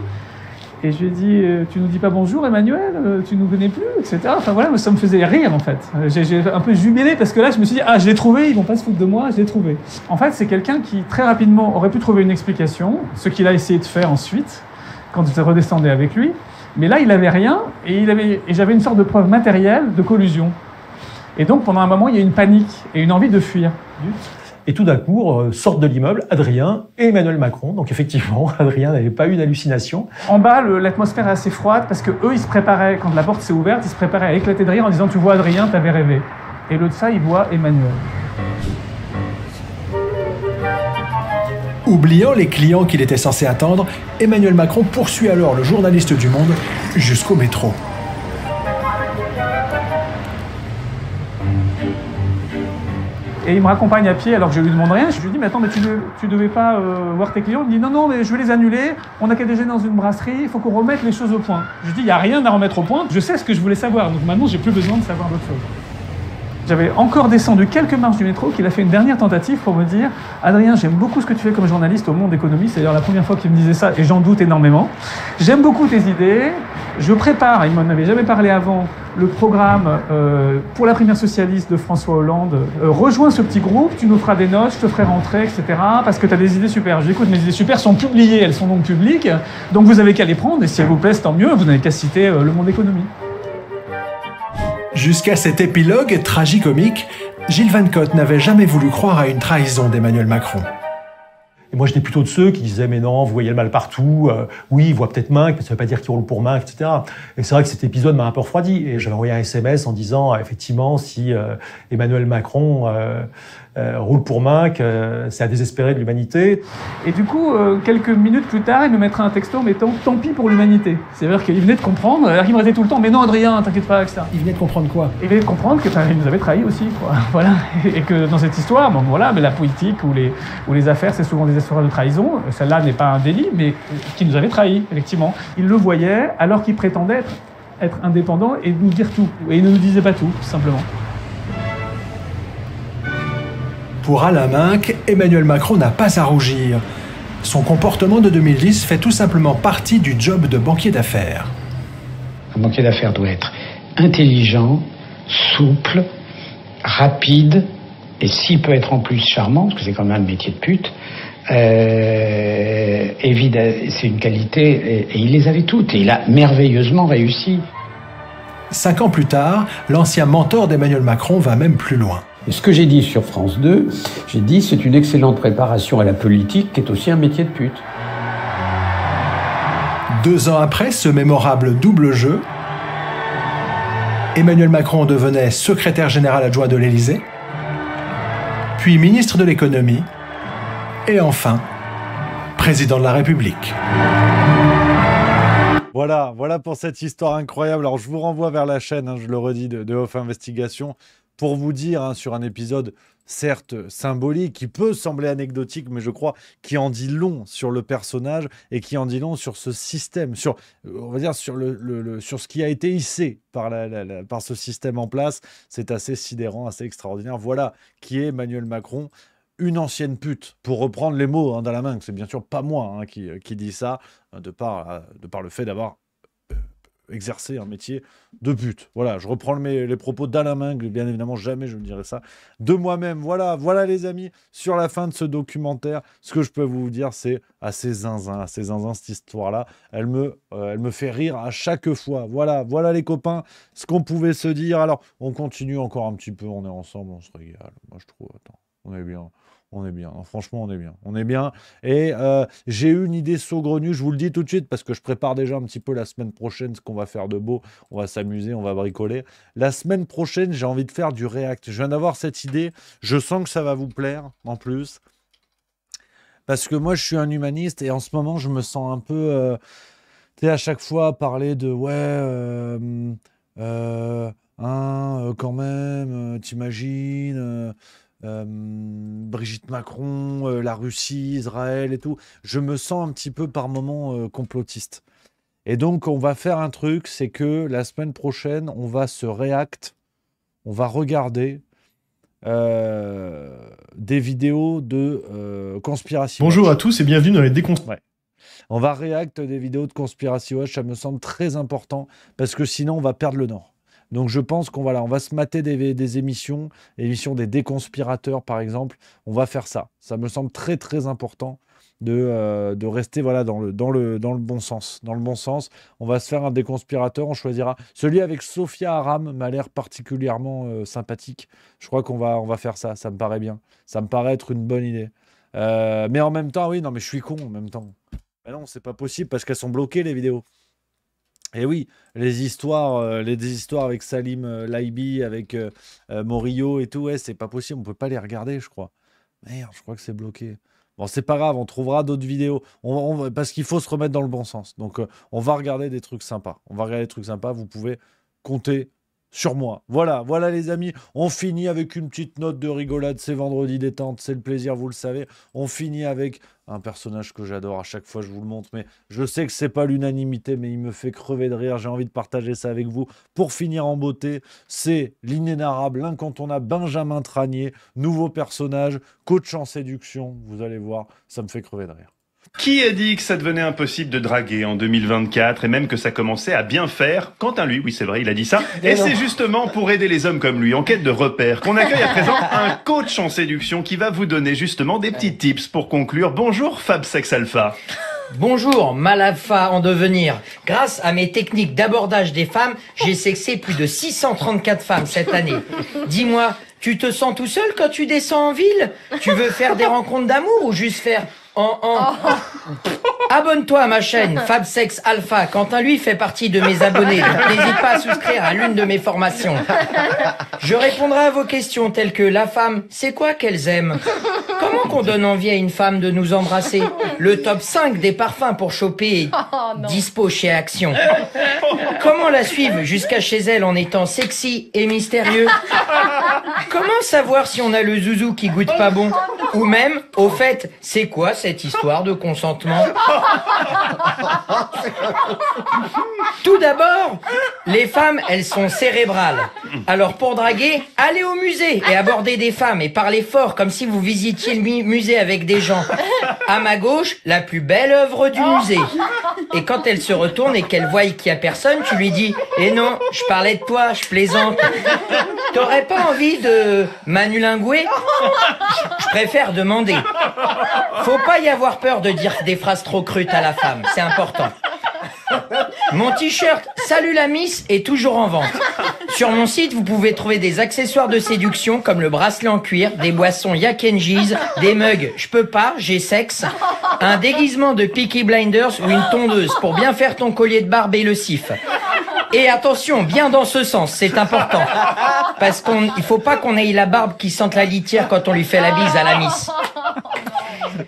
Et je lui ai dit, tu nous dis pas bonjour Emmanuel, tu nous connais plus, etc. Enfin voilà, ça me faisait rire en fait. J'ai un peu jubilé parce que là je me suis dit, ah je l'ai trouvé, ils vont pas se foutre de moi, je l'ai trouvé. En fait c'est quelqu'un qui très rapidement aurait pu trouver une explication, ce qu'il a essayé de faire ensuite, quand je redescendais avec lui. Mais là il avait rien et j'avais une sorte de preuve matérielle de collusion. Et donc pendant un moment il y a une panique et une envie de fuir.
Et tout d'un coup, sortent de l'immeuble Adrien et Emmanuel Macron. Donc effectivement, Adrien n'avait pas eu d'hallucination.
En bas, l'atmosphère est assez froide parce que eux, ils se préparaient, quand la porte s'est ouverte, ils se préparaient à éclater de rire en disant « Tu vois Adrien, t'avais rêvé ». Et l'autre ça, il voit Emmanuel.
Oubliant les clients qu'il était censé attendre, Emmanuel Macron poursuit alors le journaliste du Monde jusqu'au métro.
Et il me raccompagne à pied alors que je lui demande rien. Je lui dis, mais attends, mais tu devais pas voir tes clients? Il me dit, non, non, mais je vais les annuler. On a qu'à déjeuner dans une brasserie. Il faut qu'on remette les choses au point. Je lui dis, il n'y a rien à remettre au point. Je sais ce que je voulais savoir. Donc maintenant, j'ai plus besoin de savoir d'autres choses. J'avais encore descendu quelques marches du métro qu'il a fait une dernière tentative pour me dire « Adrien, j'aime beaucoup ce que tu fais comme journaliste au Monde Économie. » C'est d'ailleurs la première fois qu'il me disait ça et j'en doute énormément. « J'aime beaucoup tes idées. Je prépare, il m'en avait jamais parlé avant, le programme pour la primaire socialiste de François Hollande. Rejoins ce petit groupe, tu nous feras des notes, je te ferai rentrer, etc. parce que tu as des idées super. » Je dis « Écoute, mes idées super sont publiées, elles sont donc publiques. Donc vous avez qu'à les prendre et si elles vous plaisent, tant mieux. Vous n'avez qu'à citer le Monde Économie. »
Jusqu'à cet épilogue tragicomique, Gilles Van Cott n'avait jamais voulu croire à une trahison d'Emmanuel Macron.
Et moi, j'étais plutôt de ceux qui disaient « Mais non, vous voyez le mal partout. Oui, il voit peut-être Minc, mais ça ne veut pas dire qu'il roule pour Minc, etc. » Et c'est vrai que cet épisode m'a un peu refroidi. Et j'avais envoyé un SMS en disant « Effectivement, si Emmanuel Macron roule pour Minc, c'est à désespérer de l'humanité. »
Et du coup, quelques minutes plus tard, il me mettra un texto mettant « Tant pis pour l'humanité ». C'est-à-dire qu'il venait de comprendre, alors il me restait tout le temps « Mais non, Adrien, t'inquiète pas, etc. »
Il venait de comprendre quoi?
Il venait de comprendre qu'il nous avait trahis aussi, quoi. Voilà. Et que dans cette histoire, bon, voilà, mais la politique ou les affaires, c'est souvent des histoires de trahison. Celle-là n'est pas un délit, mais qui nous avait trahis, effectivement. Il le voyait alors qu'il prétendait être indépendant et nous dire tout. Et il ne nous disait pas tout, simplement.
Pour Alain Minc, Emmanuel Macron n'a pas à rougir. Son comportement de 2010 fait tout simplement partie du job de banquier d'affaires.
Un banquier d'affaires doit être intelligent, souple, rapide, et s'il peut être en plus charmant, parce que c'est quand même un métier de pute, c'est une qualité, et il les avait toutes, et il a merveilleusement réussi.
5 ans plus tard, l'ancien mentor d'Emmanuel Macron va même plus loin.
Et ce que j'ai dit sur France 2, j'ai dit c'est une excellente préparation à la politique qui est aussi un métier de pute.
2 ans après ce mémorable double jeu, Emmanuel Macron devenait secrétaire général adjoint de l'Élysée, puis ministre de l'économie, et enfin, président de la République.
Voilà pour cette histoire incroyable. Alors je vous renvoie vers la chaîne, je le redis, de Off Investigation, pour vous dire sur un épisode certes symbolique, qui peut sembler anecdotique, mais je crois qui en dit long sur le personnage et qui en dit long sur ce système, sur, on va dire, sur, sur ce qui a été hissé par, par ce système en place. C'est assez sidérant, assez extraordinaire. Voilà qui est Emmanuel Macron, une ancienne pute, pour reprendre les mots d'Alain Minc. C'est bien sûr pas moi qui dis ça, de par le fait d'avoir exercer un métier de pute. Voilà, je reprends les propos d'Alain Minc, bien évidemment, jamais je ne dirais ça de moi-même. Voilà les amis, sur la fin de ce documentaire, ce que je peux vous dire, c'est assez zinzin, cette histoire-là. Elle me fait rire à chaque fois. Voilà les copains, ce qu'on pouvait se dire. Alors, on continue encore un petit peu, on est ensemble, on se régale. Moi, je trouve, attends, on est bien. Non, franchement, on est bien. Et j'ai eu une idée saugrenue, je vous le dis tout de suite, parce que je prépare déjà un petit peu la semaine prochaine ce qu'on va faire de beau. On va s'amuser, on va bricoler. La semaine prochaine, j'ai envie de faire du React. Je viens d'avoir cette idée. Je sens que ça va vous plaire, en plus. Parce que moi, je suis un humaniste et en ce moment, je me sens un peu... tu sais, à chaque fois, parler de... quand même, t'imagines... Brigitte Macron, la Russie, Israël et tout, je me sens un petit peu par moments complotiste. Et donc on va faire un truc, c'est que la semaine prochaine, on va se React, on va regarder des vidéos de Conspiracy Watch.
Bonjour à tous et bienvenue dans les déconspirations.
Ouais. On va React des vidéos de Conspiracy Watch, ça me semble très important, parce que sinon on va perdre le nord. Donc je pense qu'on va se mater des émissions des déconspirateurs par exemple. On va faire ça. Ça me semble très très important de rester dans le bon sens. Dans le bon sens, on va se faire un déconspirateur. On choisira celui avec Sophia Aram, m'a l'air particulièrement sympathique. Je crois qu'on va faire ça. Ça me paraît bien. Ça me paraît être une bonne idée. Mais en même temps, oui, non, mais je suis con en même temps. Mais non, c'est pas possible parce qu'elles sont bloquées les vidéos. Et oui, les histoires avec Salim Laibi, avec Morillo et tout, ouais, c'est pas possible, on peut pas les regarder, je crois. Merde, je crois que c'est bloqué. Bon, c'est pas grave, on trouvera d'autres vidéos, parce qu'il faut se remettre dans le bon sens. Donc, on va regarder des trucs sympas. Vous pouvez compter sur moi. Voilà, voilà les amis, on finit avec une petite note de rigolade, c'est vendredi détente, c'est le plaisir, vous le savez. On finit avec un personnage que j'adore, à chaque fois je vous le montre, mais je sais que c'est pas l'unanimité, mais il me fait crever de rire, j'ai envie de partager ça avec vous. Pour finir en beauté, c'est l'inénarrable, l'incontournable Benjamin Tranier, nouveau personnage, coach en séduction, vous allez voir, ça me fait crever de rire.
Qui a dit que ça devenait impossible de draguer en 2024 et même que ça commençait à bien faire? Quentin, lui, oui c'est vrai, il a dit ça. Et c'est justement pour aider les hommes comme lui en quête de repères qu'on accueille à présent un coach en séduction qui va vous donner justement des petits tips pour conclure. Bonjour Fab Sex Alpha.
Bonjour, Mal-Alpha en devenir. Grâce à mes techniques d'abordage des femmes, j'ai sexé plus de 634 femmes cette année. Dis-moi, tu te sens tout seul quand tu descends en ville? Tu veux faire des rencontres d'amour ou juste faire Abonne-toi à ma chaîne Fab Sex Alpha. Quentin lui fait partie de mes abonnés, donc n'hésite pas à souscrire à l'une de mes formations. Je répondrai à vos questions telles que la femme, c'est quoi qu'elles aiment? Comment qu'on donne envie à une femme de nous embrasser? Le top 5 des parfums pour choper dispo chez Action. Comment la suivre jusqu'à chez elle en étant sexy et mystérieux? Comment savoir si on a le zouzou qui goûte pas bon? Ou même, au fait, c'est quoi cette histoire de consentement? Tout d'abord, les femmes, elles sont cérébrales. Alors pour draguer, allez au musée et aborder des femmes et parlez fort comme si vous visitiez le musée avec des gens. À ma gauche, la plus belle œuvre du musée. Et quand elle se retourne et qu'elle voit qu'il y a personne, tu lui dis « Eh non, je parlais de toi, je plaisante. » T'aurais pas envie de manulinguer? Je préfère demander. Faut pas y avoir peur de dire des phrases trop crutes à la femme, c'est important. Mon t-shirt « Salut la Miss » est toujours en vente. Sur mon site, vous pouvez trouver des accessoires de séduction comme le bracelet en cuir, des boissons Yak and G's, des mugs « Je peux pas, j'ai sexe », un déguisement de Peaky Blinders ou une tondeuse pour bien faire ton collier de barbe et le sif. Et attention, bien dans ce sens, c'est important. Parce qu'il faut pas qu'on ait la barbe qui sente la litière quand on lui fait la bise à la Miss.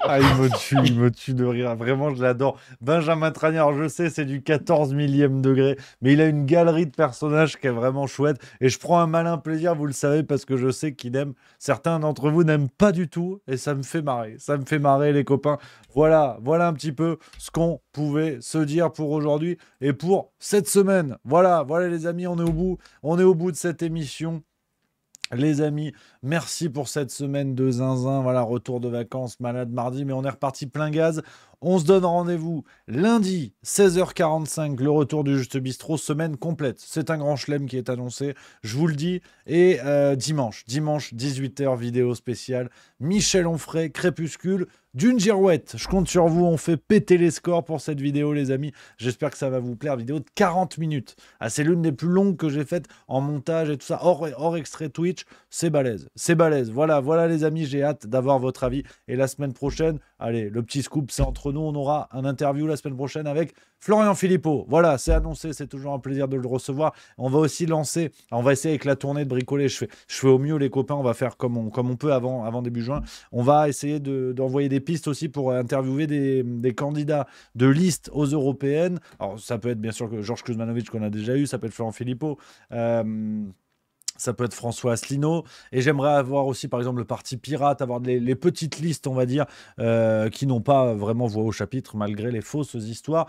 Ah, il me tue de rire. Vraiment, je l'adore. Benjamin Tranier, alors je sais, c'est du 14 millième degré, mais il a une galerie de personnages qui est vraiment chouette. Et je prends un malin plaisir, vous le savez, parce que je sais qu'il aime. Certains d'entre vous n'aiment pas du tout, et ça me fait marrer. Ça me fait marrer, les copains. Voilà un petit peu ce qu'on pouvait se dire pour aujourd'hui et pour cette semaine. Voilà, les amis, on est au bout de cette émission. Les amis, merci pour cette semaine de zinzin. Voilà, retour de vacances, malade mardi, mais on est reparti plein gaz. On se donne rendez-vous lundi, 16h45, le retour du Juste Bistrot, semaine complète. C'est un grand chelem qui est annoncé, je vous le dis. Et dimanche, 18h, vidéo spéciale. Michel Onfray, Crépuscule, d'une girouette. Je compte sur vous, on fait péter les scores pour cette vidéo, les amis. J'espère que ça va vous plaire. Vidéo de 40 minutes. Ah, c'est l'une des plus longues que j'ai faites en montage et tout ça, hors extrait Twitch. C'est balèze, c'est balèze. Voilà les amis, j'ai hâte d'avoir votre avis. Et la semaine prochaine, allez, le petit scoop, c'est entre nous. On aura un interview la semaine prochaine avec Florian Philippot. Voilà, c'est annoncé, c'est toujours un plaisir de le recevoir. On va aussi lancer, on va essayer avec la tournée de bricoler. Je fais au mieux, les copains. On va faire comme on peut avant début juin. On va essayer d'envoyer des pistes aussi pour interviewer des candidats de liste aux européennes. Alors, ça peut être bien sûr Georges Kuzmanovic qu'on a déjà eu, ça peut être Florian Philippot. Ça peut être François Asselineau. Et j'aimerais avoir aussi, par exemple, le Parti Pirate, avoir les petites listes, on va dire, qui n'ont pas vraiment voix au chapitre, malgré les fausses histoires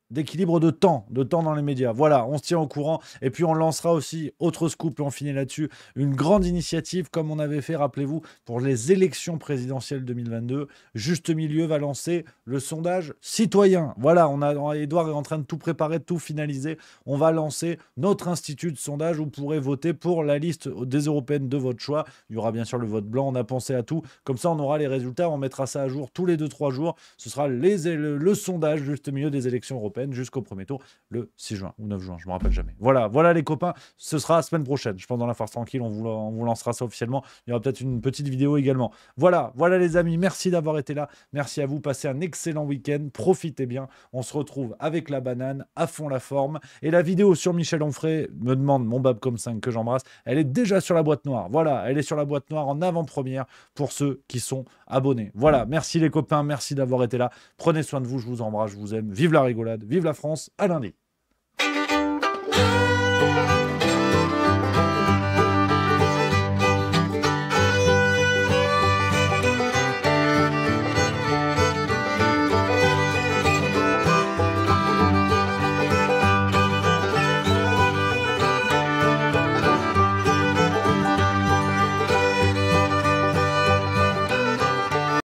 d'équilibre de temps dans les médias. Voilà, on se tient au courant. Et puis, on lancera aussi, autre scoop, et on finit là-dessus, une grande initiative, comme on avait fait, rappelez-vous, pour les élections présidentielles 2022. Juste Milieu va lancer le sondage citoyen. Voilà, Edouard est en train de tout préparer, de tout finaliser. On va lancer notre institut de sondage où vous pourrez voter pour la liste des européennes de votre choix. Il y aura bien sûr le vote blanc, on a pensé à tout. Comme ça, on aura les résultats, on mettra ça à jour tous les 2-3 jours. Ce sera le sondage Juste Milieu des élections européennes jusqu'au premier tour, le 6 juin ou 9 juin, je ne me rappelle jamais. Voilà les copains, ce sera la semaine prochaine. Je pense dans la farce tranquille, on vous lancera ça officiellement. Il y aura peut-être une petite vidéo également. Voilà les amis, merci d'avoir été là. Merci à vous, passez un excellent week-end, profitez bien. On se retrouve avec la banane, à fond la forme. Et la vidéo sur Michel Onfray, me demande mon Babcom 5 que j'embrasse, elle est déjà sur la boîte noire. Voilà, elle est sur la boîte noire en avant-première pour ceux qui sont abonnés. Voilà, merci les copains, merci d'avoir été là. Prenez soin de vous, je vous embrasse, je vous aime. Vive la rigolade, vive la France, à lundi.